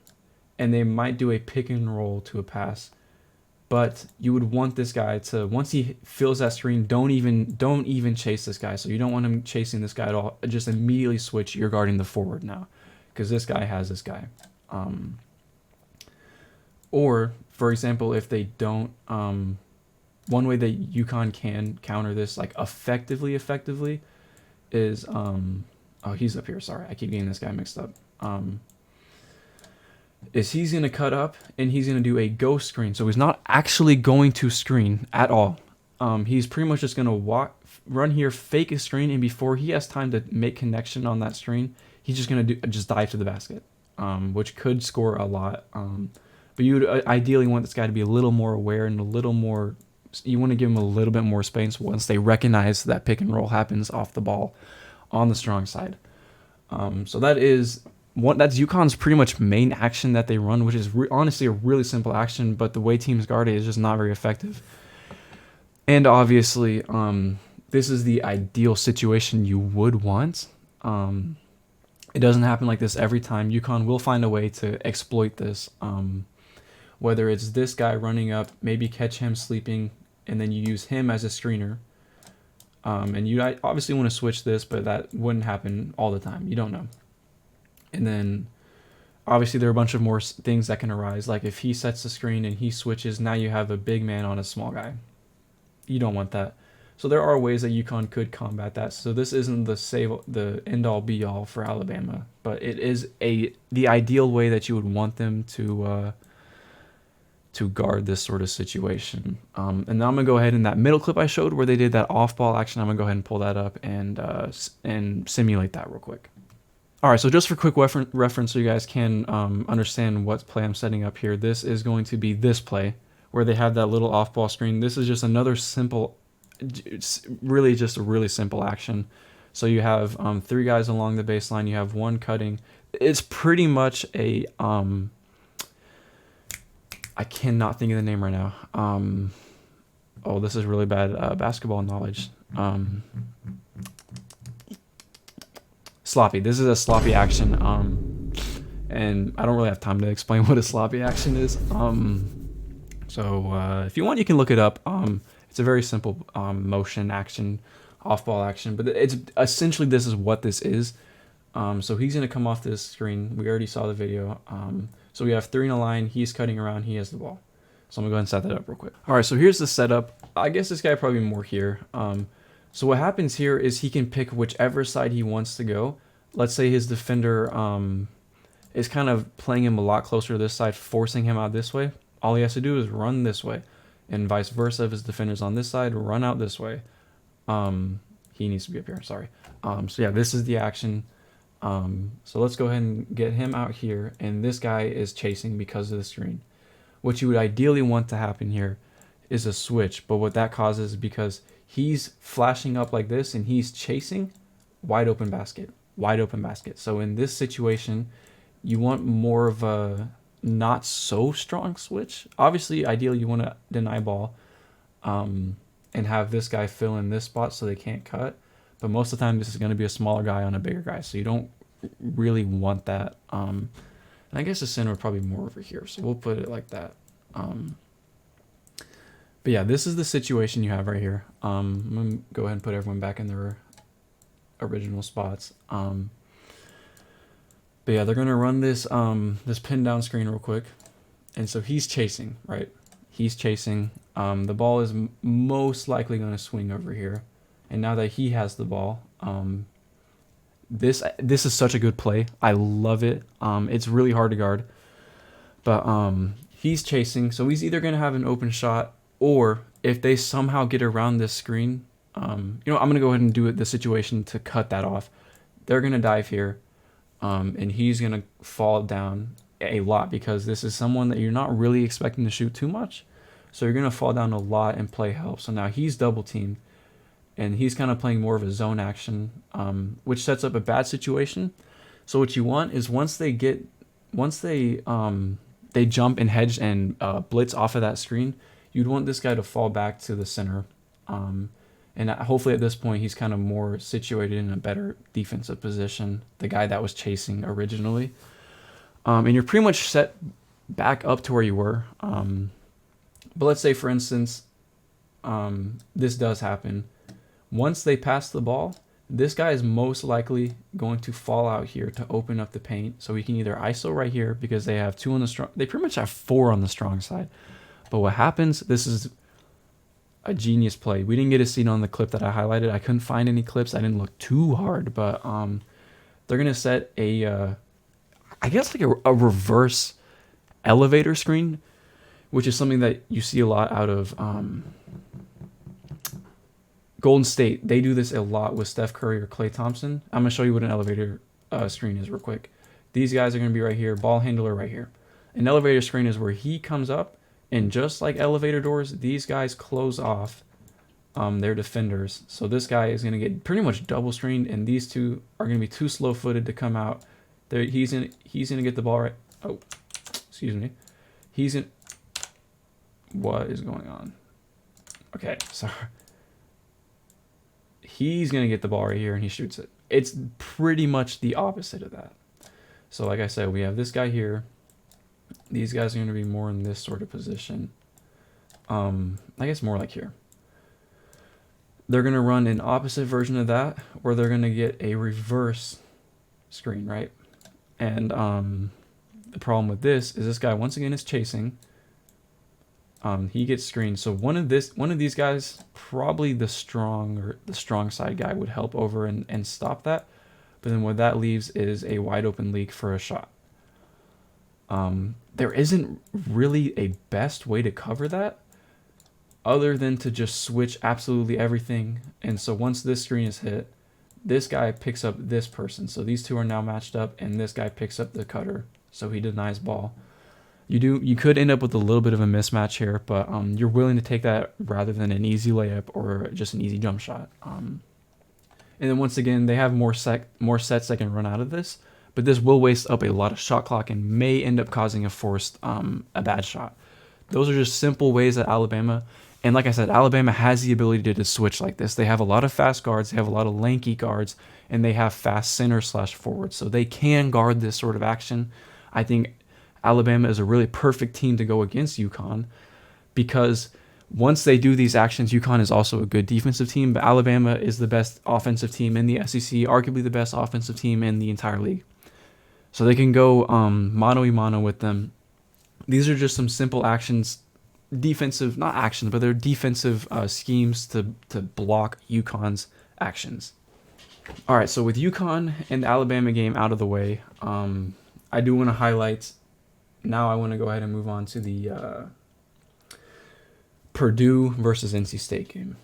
and they might do a pick and roll to a pass. But you would want this guy to, once he fills that screen, don't even chase this guy. So you don't want him chasing this guy at all. Just immediately switch. You're guarding the forward now, because this guy has this guy. Or, for example, if they don't, one way that UConn can counter this, like effectively, is oh, he's up here. Sorry, I keep getting this guy mixed up. Is he's gonna cut up and he's gonna do a ghost screen. So he's not actually going to screen at all. He's pretty much just gonna run here, fake a screen, and before he has time to make connection on that screen, he's just gonna just dive to the basket, which could score a lot. But you would ideally want this guy to be a little more aware and a little more. You want to give him a little bit more space once they recognize that pick and roll happens off the ball on the strong side. So that's UConn's pretty much main action that they run, which is honestly a really simple action, but the way teams guard it is just not very effective. And obviously, this is the ideal situation you would want. It doesn't happen like this every time. UConn will find a way to exploit this. Whether it's this guy running up, maybe catch him sleeping, and then you use him as a screener. And you obviously want to switch this, but that wouldn't happen all the time. You don't know. And then obviously there are a bunch of more things that can arise. Like if he sets the screen and he switches, now you have a big man on a small guy. You don't want that. So there are ways that UConn could combat that. So this isn't the end all be all for Alabama, but it is the ideal way that you would want them to guard this sort of situation. And now I'm gonna go ahead in that middle clip I showed where they did that off ball action. I'm gonna go ahead and pull that up and simulate that real quick. All right, so just for quick reference, so you guys can understand what play I'm setting up here. This is going to be this play where they have that little off ball screen. This is just another simple, really just a really simple action. So you have 3 guys along the baseline. You have 1 cutting. It's pretty much a I cannot think of the name right now. Oh, this is really bad basketball knowledge. Sloppy. This is a sloppy action. And I don't really have time to explain what a sloppy action is. So if you want, you can look it up. It's a very simple motion action, off-ball action. But it's essentially this is what this is. So he's going to come off this screen. We already saw the video. So we have 3 in a line. He's cutting around. He has the ball. So I'm going to go ahead and set that up real quick. All right, so here's the setup. I guess this guy probably more here. So what happens here is he can pick whichever side he wants to go. Let's say his defender is kind of playing him a lot closer to this side, forcing him out this way. All he has to do is run this way. And vice versa, if his defender's on this side, run out this way. He needs to be up here, sorry. So yeah, this is the action. So let's go ahead and get him out here, and this guy is chasing because of the screen. What you would ideally want to happen here is a switch, but what that causes is because he's flashing up like this and he's chasing, wide open basket. So in this situation, you want more of a not so strong switch. Obviously, ideally you want to deny ball and have this guy fill in this spot so they can't cut. But most of the time, this is going to be a smaller guy on a bigger guy, so you don't really want that. And I guess the center would probably be more over here, so we'll put it like that. But yeah, this is the situation you have right here. I'm going to go ahead and put everyone back in their original spots. But yeah, they're going to run this this pin down screen real quick. And so he's chasing, right? He's chasing. The ball is most likely going to swing over here. And now that he has the ball, this is such a good play. I love it. It's really hard to guard. But he's chasing, so he's either going to have an open shot, or if they somehow get around this screen, I'm going to go ahead and do the situation to cut that off. They're going to dive here, and he's going to fall down a lot because this is someone that you're not really expecting to shoot too much. So you're going to fall down a lot and play help. So now he's double teamed. And he's kind of playing more of a zone action, which sets up a bad situation. So what you want is once they jump and hedge and blitz off of that screen, you'd want this guy to fall back to the center. And hopefully at this point, he's kind of more situated in a better defensive position, the guy that was chasing originally. And you're pretty much set back up to where you were. But let's say, for instance, this does happen. Once they pass the ball, this guy is most likely going to fall out here to open up the paint. So he can either ISO right here because they have 2 on the strong. They pretty much have 4 on the strong side. But what happens, this is a genius play. We didn't get to see it on the clip that I highlighted. I couldn't find any clips. I didn't look too hard, but they're gonna set a I guess like a reverse elevator screen, which is something that you see a lot out of Golden State. They do this a lot with Steph Curry or Klay Thompson. I'm gonna show you what an elevator screen is real quick. These guys are gonna be right here, ball handler right here. An elevator screen is where he comes up, and just like elevator doors, these guys close off their defenders. So this guy is gonna get pretty much double screened, and these two are gonna be too slow-footed to come out. He's gonna get the ball right. Oh, excuse me. What is going on? Okay, sorry. He's going to get the ball right here, and he shoots it. It's pretty much the opposite of that. So like I said, we have this guy here. These guys are going to be more in this sort of position. I guess more like here. They're going to run an opposite version of that, where they're going to get a reverse screen, right? And the problem with this is this guy, once again, is chasing. He gets screened. So one of these guys, probably the strong side guy, would help over and stop that. But then what that leaves is a wide open leak for a shot. There isn't really a best way to cover that other than to just switch absolutely everything. And so once this screen is hit, this guy picks up this person. So these two are now matched up, and this guy picks up the cutter. So he denies ball. You could end up with a little bit of a mismatch here, but you're willing to take that rather than an easy layup or just an easy jump shot. And then once again, they have more sets that can run out of this, but this will waste up a lot of shot clock and may end up causing a bad shot. Those are just simple ways that Alabama, and like I said, Alabama has the ability to switch like this. They have a lot of fast guards, they have a lot of lanky guards, and they have fast center/forwards, so they can guard this sort of action. I think Alabama is a really perfect team to go against UConn, because once they do these actions, UConn is also a good defensive team, but Alabama is the best offensive team in the SEC, arguably the best offensive team in the entire league. So they can go mano-a-mano with them. These are just some simple actions, not actions, but they're defensive schemes to block UConn's actions. All right, so with UConn and the Alabama game out of the way, I do want to highlight. Now I want to go ahead and move on to the Purdue versus NC State game.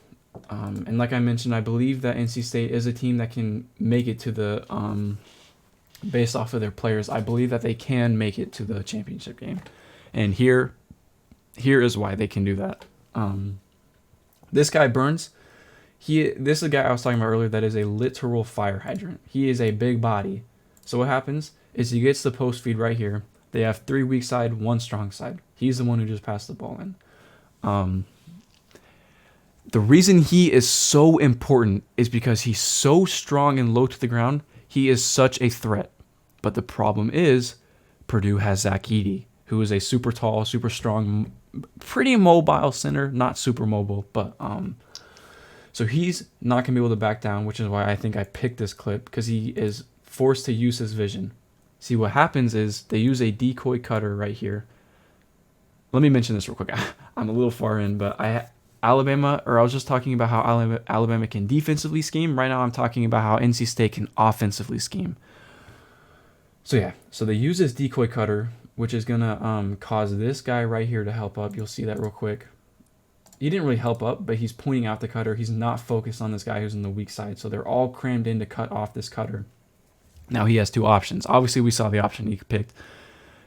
And like I mentioned, I believe that NC State is a team that can make it to the, based off of their players, I believe that they can make it to the championship game. And here is why they can do that. This guy, Burns, this is a guy I was talking about earlier that is a literal fire hydrant. He is a big body. So what happens is he gets the post feed right here. They have 3 weak side, 1 strong side. He's the one who just passed the ball in. The reason he is so important is because he's so strong and low to the ground. He is such a threat. But the problem is Purdue has Zach Edey, who is a super tall, super strong, pretty mobile center. Not super mobile, but so he's not going to be able to back down, which is why I think I picked this clip, because he is forced to use his vision. See, what happens is they use a decoy cutter right here. Let me mention this real quick. I'm a little far in, but I was just talking about how Alabama can defensively scheme. Right now I'm talking about how NC State can offensively scheme. So yeah, so they use this decoy cutter, which is going to cause this guy right here to help up. You'll see that real quick. He didn't really help up, but he's pointing out the cutter. He's not focused on this guy who's on the weak side. So they're all crammed in to cut off this cutter. Now he has 2 options. Obviously, we saw the option he picked.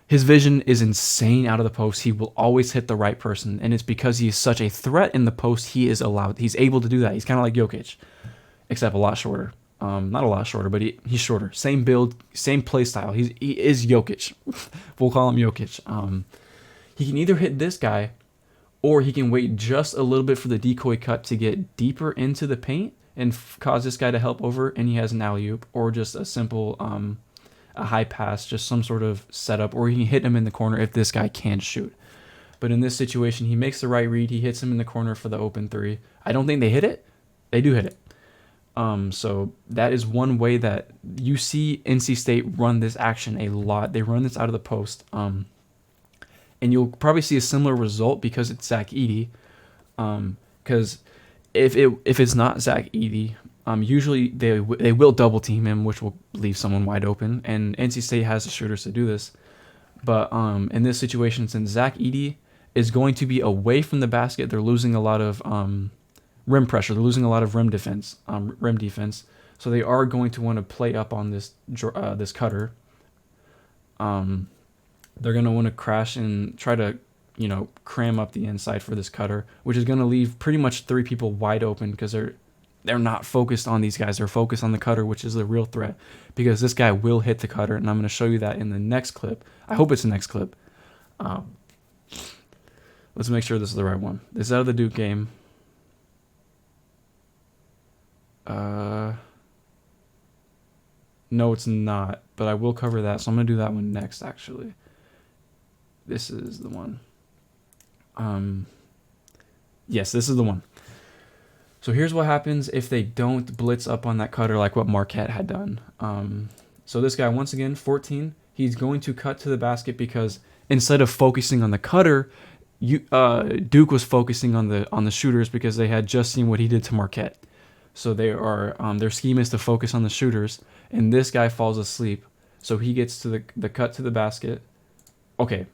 His vision is insane out of the post. He will always hit the right person, and it's because he is such a threat in the post. He's able to do that. He's kind of like Jokic, except a lot shorter. Not a lot shorter, but he's shorter. Same build, same play style. He is Jokic. We'll call him Jokic. He can either hit this guy, or he can wait just a little bit for the decoy cut to get deeper into the paint and cause this guy to help over, and he has an alley-oop, or just a simple a high pass, just some sort of setup, or he can hit him in the corner if this guy can shoot. But in this situation, he makes the right read. He hits him in the corner for the open 3. I don't think they hit it. They do hit it. So that is one way that you see NC State run this action a lot. They run this out of the post. And you'll probably see a similar result because it's Zach Edey. because if it's not Zach Edey, usually they will double team him, which will leave someone wide open. And NC State has the shooters to do this. But in this situation, since Zach Edey is going to be away from the basket, they're losing a lot of rim pressure. They're losing a lot of rim defense. So they are going to want to play up on this cutter. They're going to want to crash and try to, cram up the inside for this cutter, which is going to leave pretty much 3 people wide open because they're not focused on these guys. They're focused on the cutter, which is the real threat, because this guy will hit the cutter, and I'm going to show you that in the next clip. I hope it's the next clip. Let's make sure this is the right one. This is out of the Duke game. No, it's not, but I will cover that, so I'm going to do that one next, actually. This is the one. Yes, this is the one. So here's what happens if they don't blitz up on that cutter like what Marquette had done. So this guy, once again, 14, he's going to cut to the basket because instead of focusing on the cutter, Duke was focusing on the shooters because they had just seen what he did to Marquette. So they are their scheme is to focus on the shooters, and this guy falls asleep. So he gets to the cut to the basket. Okay,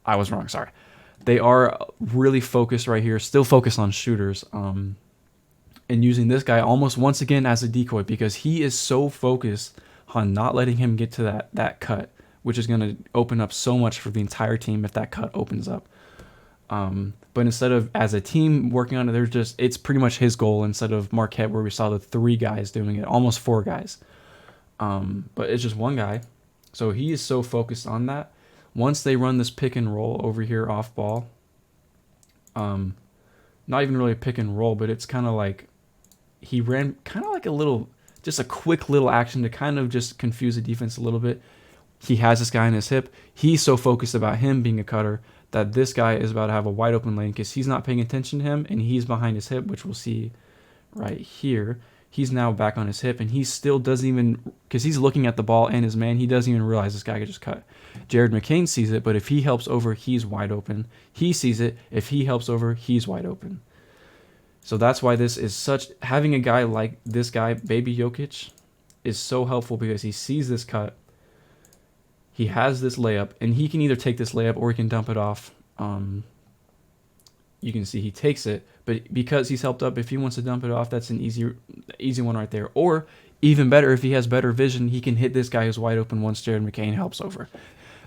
I was wrong. Sorry. They are really focused right here, still focused on shooters, and using this guy almost once again as a decoy because he is so focused on not letting him get to that cut, which is going to open up so much for the entire team if that cut opens up. But instead of as a team working on it, it's pretty much his goal instead of Marquette where we saw the 3 guys doing it, almost 4 guys. But it's just one guy. So he is so focused on that. Once they run this pick and roll over here off ball, not even really a pick and roll, but it's kind of like he ran kind of like just a quick little action to kind of just confuse the defense a little bit. He has this guy in his hip. He's so focused about him being a cutter that this guy is about to have a wide open lane because he's not paying attention to him and he's behind his hip, which we'll see right here. He's now back on his hip, and he still doesn't even, because he's looking at the ball and his man, he doesn't even realize this guy could just cut. Jared McCain sees it, but if he helps over, he's wide open. He sees it. If he helps over, he's wide open. So that's why this is having a guy like this guy, Baby Jokic, is so helpful because he sees this cut. He has this layup, and he can either take this layup or he can dump it off. You can see he takes it, but because he's helped up, if he wants to dump it off, that's an easy one right there. Or even better, if he has better vision, he can hit this guy who's wide open once Jared McCain helps over.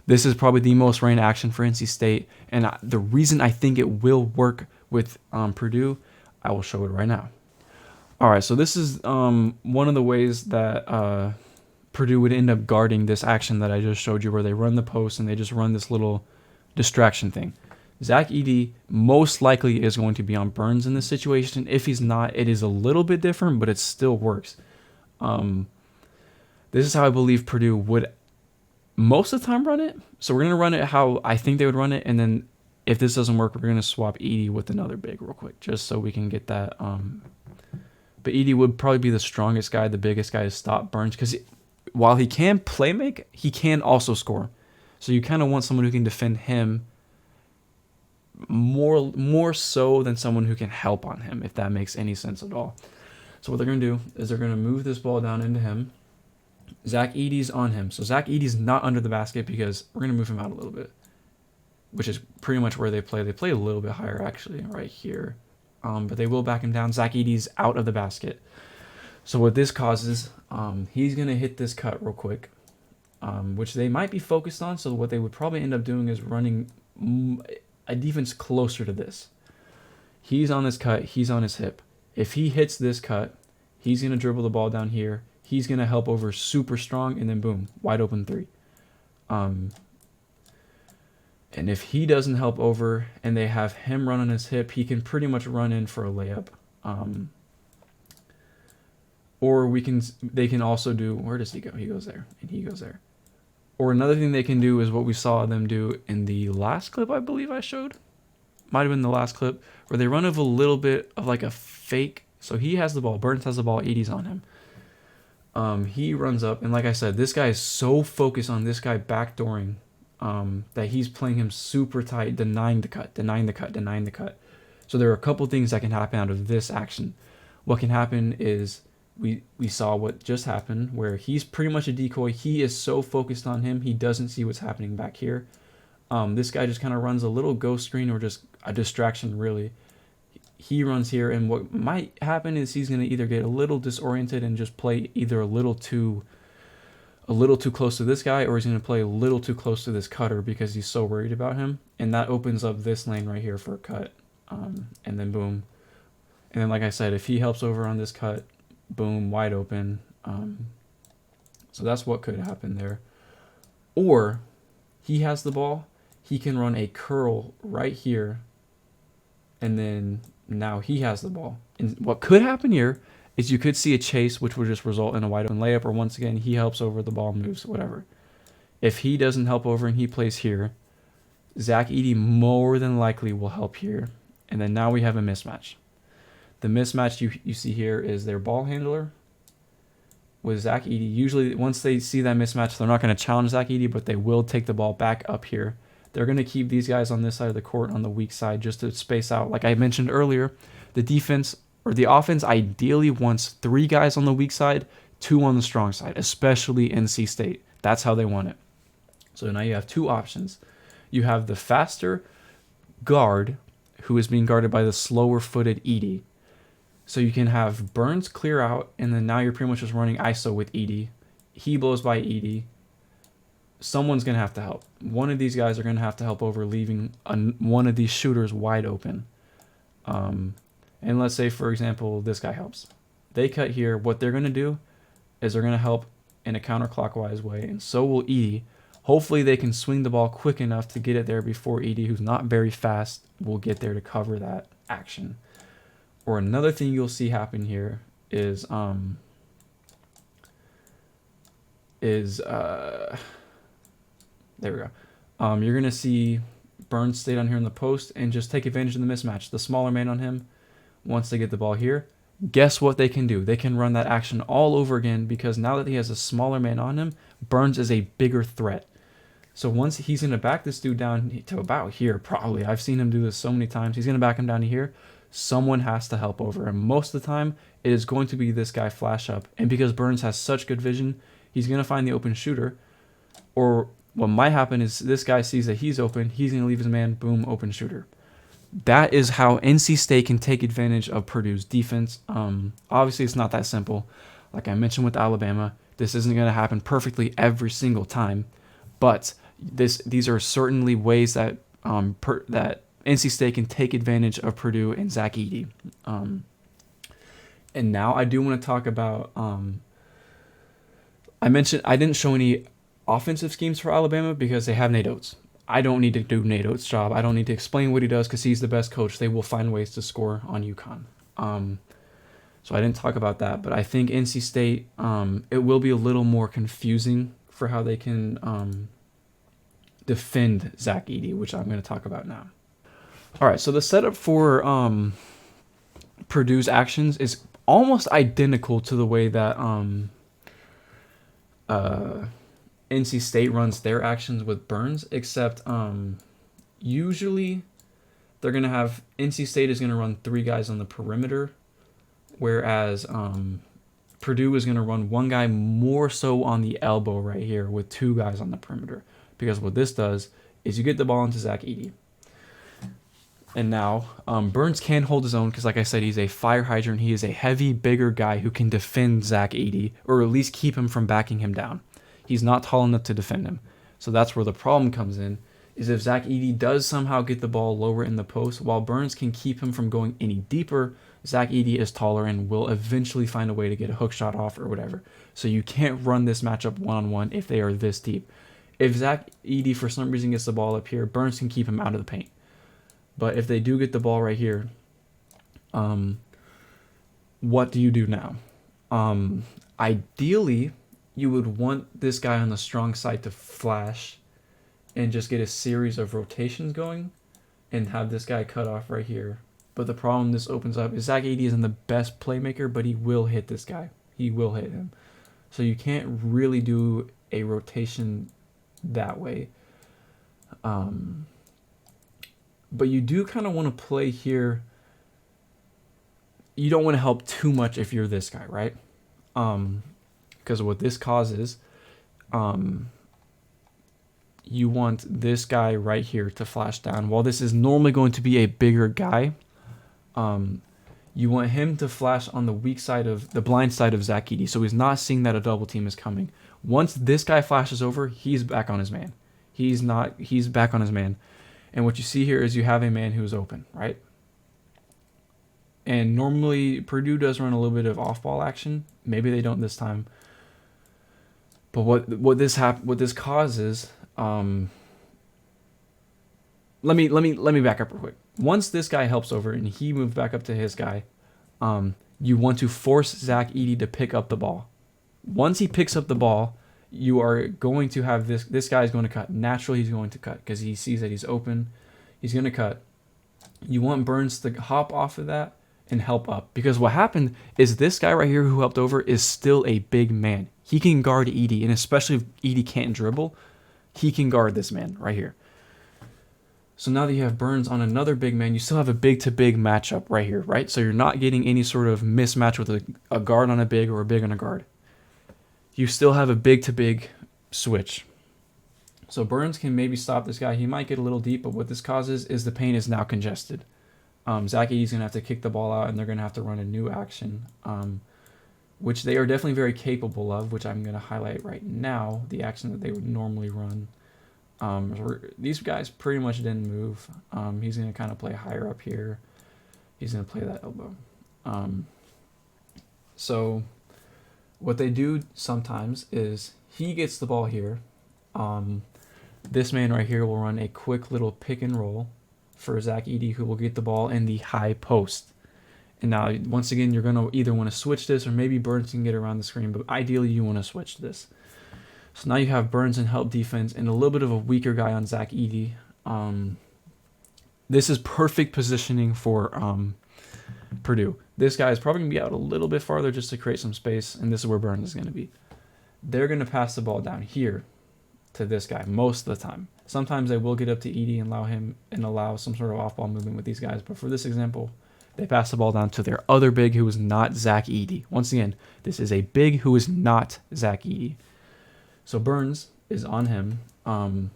This is probably the most rain action for NC State, and the reason I think it will work with Purdue, I will show it right now. All right, so this is one of the ways that Purdue would end up guarding this action that I just showed you, where they run the post and they just run this little distraction thing. Zach Edey most likely is going to be on Burns in this situation. If he's not, it is a little bit different, but it still works. This is how I believe Purdue would most of the time run it. So we're going to run it how I think they would run it, and then if this doesn't work, we're going to swap Edey with another big real quick, just so we can get that. But Edey would probably be the strongest guy, the biggest guy to stop Burns, because while he can play make, he can also score. So you kind of want someone who can defend him more so than someone who can help on him, if that makes any sense at all. So what they're going to do is they're going to move this ball down into him. Zach Edey's on him. So Zach Edey's not under the basket because we're going to move him out a little bit, which is pretty much where they play. They play a little bit higher, actually, right here. But they will back him down. Zach Edey's out of the basket. So what this causes, he's going to hit this cut real quick, which they might be focused on. So what they would probably end up doing is running a defense closer to this. He's on this cut. He's on his hip. If he hits this cut, he's going to dribble the ball down here. He's going to help over super strong, and then boom, wide open 3. And if he doesn't help over and they have him run on his hip, he can pretty much run in for a layup. Or they can also do, where does he go? He goes there, and he goes there. Or another thing they can do is what we saw them do in the last clip, I believe I showed. Might have been the last clip, where they run of a little bit of like a fake. So he has the ball. Burns has the ball. Edey's on him. He runs up, and like I said, this guy is so focused on this guy backdooring that he's playing him super tight, denying the cut. So there are a couple things that can happen out of this action. What can happen is we saw what just happened, where he's pretty much a decoy. He is so focused on him, he doesn't see what's happening back here. This guy just kind of runs a little ghost screen, or just a distraction, really. He runs here, and what might happen is he's going to either get a little disoriented and just play either a little too close to this guy, or he's going to play a little too close to this cutter because he's so worried about him. And that opens up this lane right here for a cut. And then boom. And then, like I said, if he helps over on this cut, boom, wide open. So that's what could happen there. Or he has the ball, he can run a curl right here, and then now he has the ball. And what could happen here is you could see a chase, which would just result in a wide open layup, or once again, he helps over, the ball moves, whatever. If he doesn't help over and he plays here, Zach Edey more than likely will help here. And then now we have a mismatch. The mismatch you see here is their ball handler with Zach Edey. Usually, once they see that mismatch, they're not going to challenge Zach Edey, but they will take the ball back up here. They're going to keep these guys on this side of the court on the weak side just to space out. Like I mentioned earlier, the defense or the offense ideally wants 3 guys on the weak side, 2 on the strong side, especially NC State. That's how they want it. So now you have 2 options. You have the faster guard, who is being guarded by the slower-footed Edey. So you can have Burns clear out, and then now you're pretty much just running ISO with Edey. He blows by Edey. Someone's going to have to help. One of these guys are going to have to help over, leaving one of these shooters wide open. And let's say, for example, this guy helps. They cut here. What they're going to do is they're going to help in a counterclockwise way, and so will Edey. Hopefully they can swing the ball quick enough to get it there before Edey, who's not very fast, will get there to cover that action. Or another thing you'll see happen here is there we go. You're going to see Burns stay down here in the post and just take advantage of the mismatch. The smaller man on him, once they get the ball here, guess what they can do? They can run that action all over again, because now that he has a smaller man on him, Burns is a bigger threat. So once he's going to back this dude down to about here, probably. I've seen him do this so many times. He's going to back him down to here. Someone has to help over. And most of the time, it is going to be this guy flash up. And because Burns has such good vision, he's going to find the open shooter. Or what might happen is this guy sees that he's open. He's going to leave his man, boom, open shooter. That is how NC State can take advantage of Purdue's defense. Obviously, it's not that simple. Like I mentioned with Alabama, this isn't going to happen perfectly every single time. But these are certainly ways that that NC State can take advantage of Purdue and Zach Edey. And now I do want to talk about. I mentioned I didn't show any offensive schemes for Alabama because they have Nate Oates. I don't need to do Nate Oates' job. I don't need to explain what he does because he's the best coach. They will find ways to score on UConn. So I didn't talk about that, but I think NC State, it will be a little more confusing for how they can defend Zach Edey, which I'm going to talk about now. All right, so the setup for Purdue's actions is almost identical to the way that NC State runs their actions with Burns, except usually they're going to have NC State is going to run 3 guys on the perimeter, whereas Purdue is going to run 1 guy more so on the elbow right here with 2 guys on the perimeter. Because what this does is you get the ball into Zach Edey. And now Burns can hold his own because, like I said, he's a fire hydrant. He is a heavy, bigger guy who can defend Zach Edey, or at least keep him from backing him down. He's not tall enough to defend him. So that's where the problem comes in, is if Zach Edey does somehow get the ball lower in the post, while Burns can keep him from going any deeper, Zach Edey is taller and will eventually find a way to get a hook shot off or whatever. So you can't run this matchup one-on-one if they are this deep. If Zach Edey for some reason gets the ball up here, Burns can keep him out of the paint. But if they do get the ball right here, what do you do now? Ideally, you would want this guy on the strong side to flash and just get a series of rotations going and have this guy cut off right here. But the problem this opens up is Zach Edey isn't the best playmaker, but he will hit this guy. He will hit him. So you can't really do a rotation that way. But you do kind of want to play here you don't want to help too much if you're this guy, right? Because what this causes, you want this guy right here to flash down. While this is normally going to be a bigger guy, you want him to flash on the weak side of the blind side of Zach Edey, so he's not seeing that a double team is coming. Once this guy flashes over, he's back on his man. He's back on his man. And what you see here is you have a man who's open, right? And normally Purdue does run a little bit of off-ball action. Maybe they don't this time. But what this causes, let me back up real quick. Once this guy helps over and he moves back up to his guy, you want to force Zach Edey to pick up the ball. Once he picks up the ball, you are going to have this guy is going to cut. Naturally, he's going to cut because he sees that he's open. He's going to cut. You want Burns to hop off of that and help up, because what happened is this guy right here who helped over is still a big man. He can guard Edey, and especially if Edey can't dribble, he can guard this man right here. So now that you have Burns on another big man, you still have a big-to-big matchup right here, right? So you're not getting any sort of mismatch with a guard on a big or a big on a guard. You still have a big-to-big switch. So Burns can maybe stop this guy. He might get a little deep, but what this causes is the paint is now congested. Zach Edey's going to have to kick the ball out, and they're going to have to run a new action, which they are definitely very capable of, which I'm going to highlight right now, the action that they would normally run. These guys pretty much didn't move. He's going to kind of play higher up here. He's going to play that elbow. So what they do sometimes is he gets the ball here. This man right here will run a quick little pick and roll for Zach Edey, who will get the ball in the high post. And now, once again, you're going to either want to switch this or maybe Burns can get around the screen, but ideally you want to switch this. So now you have Burns in help defense and a little bit of a weaker guy on Zach Edey. This is perfect positioning for Purdue. This guy is probably going to be out a little bit farther just to create some space, and this is where Burns is going to be. They're going to pass the ball down here to this guy most of the time. Sometimes they will get up to Edey and allow some sort of off-ball movement with these guys, but for this example, they pass the ball down to their other big who is not Zach Edey. Once again, this is a big who is not Zach Edey. So Burns is on him, and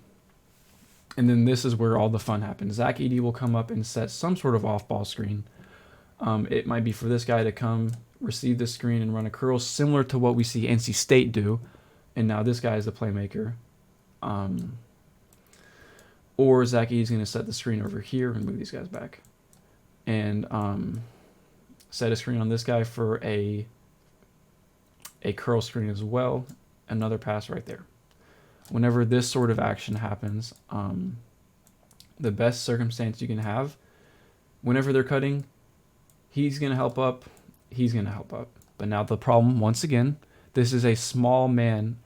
then this is where all the fun happens. Zach Edey will come up and set some sort of off-ball screen. It might be for this guy to come, receive the screen, and run a curl similar to what we see NC State do, and now this guy is the playmaker. Or Zach Edey's going to set the screen over here and move these guys back. And set a screen on this guy for a curl screen as well. Another pass right there. Whenever this sort of action happens, the best circumstance you can have, whenever they're cutting, he's going to help up, he's going to help up. But now the problem, once again, this is a small man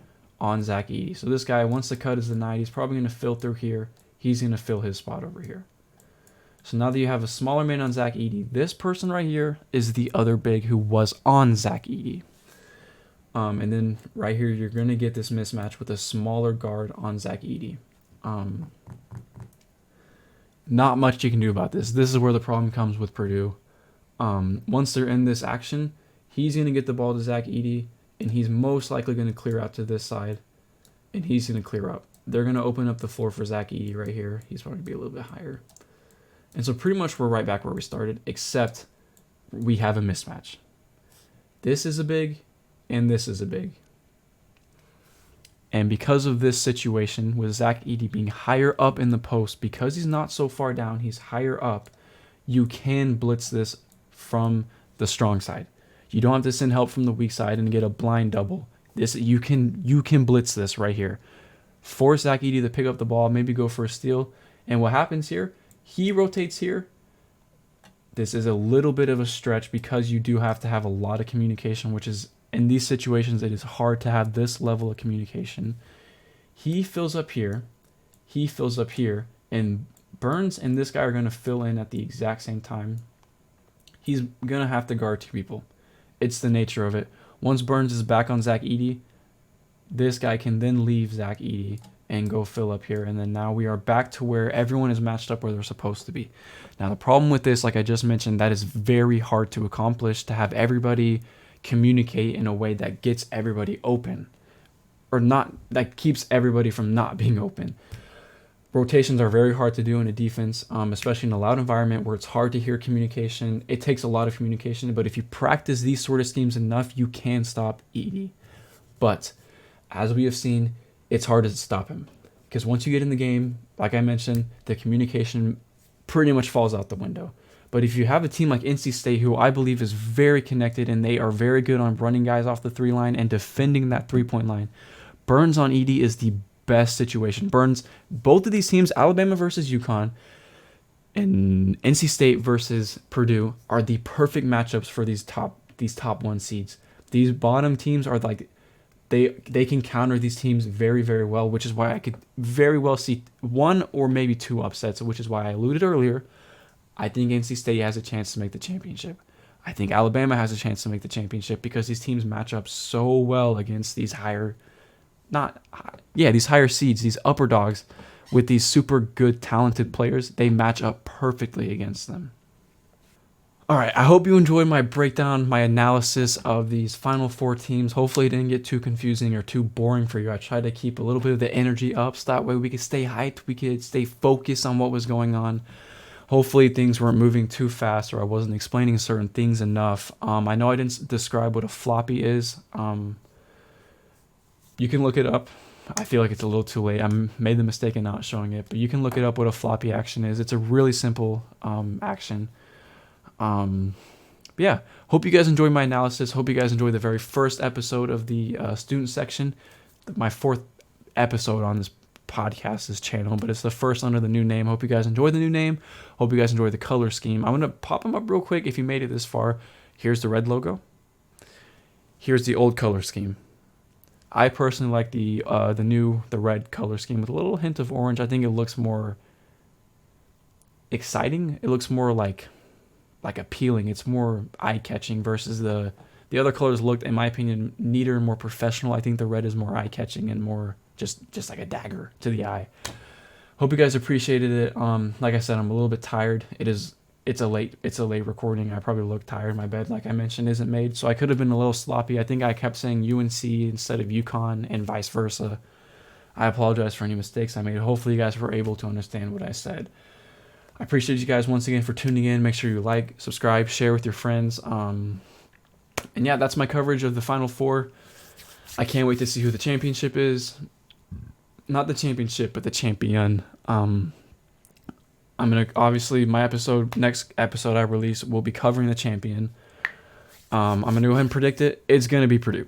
on Zach Edey. So this guy, once the cut is denied, he's probably going to fill through here. He's going to fill his spot over here. So now that you have a smaller man on Zach Edey, this person right here is the other big who was on Zach Edey. And then right here, you're going to get this mismatch with a smaller guard on Zach Edey. Not much you can do about this. This is where the problem comes with Purdue. Once they're in this action, he's going to get the ball to Zach Edey, and he's most likely going to clear out to this side, and he's going to clear up. They're going to open up the floor for Zach Edey right here. He's probably going to be a little bit higher. And so pretty much we're right back where we started, except we have a mismatch. This is a big, and this is a big. And because of this situation with Zach Edey being higher up in the post, because he's not so far down, he's higher up, you can blitz this from the strong side. You don't have to send help from the weak side and get a blind double. This you can blitz this right here. Force Zach Edey to pick up the ball, maybe go for a steal. And what happens here? He rotates here. This is a little bit of a stretch because you do have to have a lot of communication, which is, in these situations, it is hard to have this level of communication. He fills up here. He fills up here. And Burns and this guy are going to fill in at the exact same time. He's going to have to guard two people. It's the nature of it. Once Burns is back on Zach Edey, this guy can then leave Zach Edey and go fill up here. And then now we are back to where everyone is matched up where they're supposed to be. Now, the problem with this, like I just mentioned, that is very hard to accomplish, to have everybody communicate in a way that gets everybody open, or not, that keeps everybody from not being open. Rotations are very hard to do in a defense, especially in a loud environment where it's hard to hear communication. It takes a lot of communication, but if you practice these sort of schemes enough, you can stop Edie. But as we have seen, it's hard to stop him, because once you get in the game, like I mentioned, the communication pretty much falls out the window. But if you have a team like NC State, who I believe is very connected and they are very good on running guys off the 3 line and defending that 3-point line, Burns on Edie is the best situation. Burns, both of these teams, Alabama versus UConn and NC State versus Purdue, are the perfect matchups for these top 1 seeds. These bottom teams are like, they can counter these teams very, very well, which is why I could very well see 1 or maybe 2 upsets, which is why I alluded earlier. I think NC State has a chance to make the championship. I think Alabama has a chance to make the championship because these teams match up so well against these higher seeds, these upper dogs with these super good, talented players. They match up perfectly against them. All right, I hope you enjoyed my breakdown, my analysis of these Final Four teams. Hopefully it didn't get too confusing or too boring for you. I tried to keep a little bit of the energy up so that way we could stay hyped, we could stay focused on what was going on. Hopefully things weren't moving too fast or I wasn't explaining certain things enough. I know I didn't describe what a floppy is. You can look it up. I feel like it's a little too late. I made the mistake of not showing it, but you can look it up what a floppy action is. It's a really simple action. Yeah, hope you guys enjoyed my analysis. Hope you guys enjoyed the very first episode of the student section, my 4th episode on this podcast, this channel, but it's the first under the new name. Hope you guys enjoyed the new name. Hope you guys enjoyed the color scheme. I'm going to pop them up real quick if you made it this far. Here's the red logo. Here's the old color scheme. I personally like the red color scheme with a little hint of orange. I think it looks more exciting. It looks more like appealing. It's more eye-catching versus the other colors looked, in my opinion, neater and more professional. I think the red is more eye-catching and more just like a dagger to the eye. Hope you guys appreciated it. Like I said, I'm a little bit tired. It's a late recording. I probably look tired. My bed, like I mentioned, isn't made, so I could have been a little sloppy. I think I kept saying UNC instead of UConn and vice versa. I apologize for any mistakes I made. Hopefully you guys were able to understand what I said. I appreciate you guys once again for tuning in. Make sure you like, subscribe, share with your friends. And yeah, that's my coverage of the Final Four. I can't wait to see who the championship is. Not the championship, but the champion. I'm gonna, obviously, next episode I release will be covering the champion. I'm gonna go ahead and predict it. It's gonna be Purdue.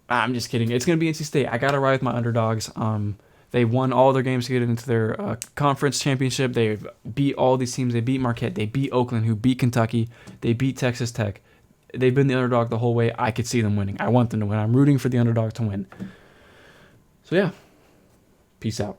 I'm just kidding. It's gonna be NC State. I gotta ride with my underdogs. They won all their games to get into their conference championship. They beat all these teams. They beat Marquette. They beat Oakland, who beat Kentucky. They beat Texas Tech. They've been the underdog the whole way. I could see them winning. I want them to win. I'm rooting for the underdog to win. So yeah, peace out.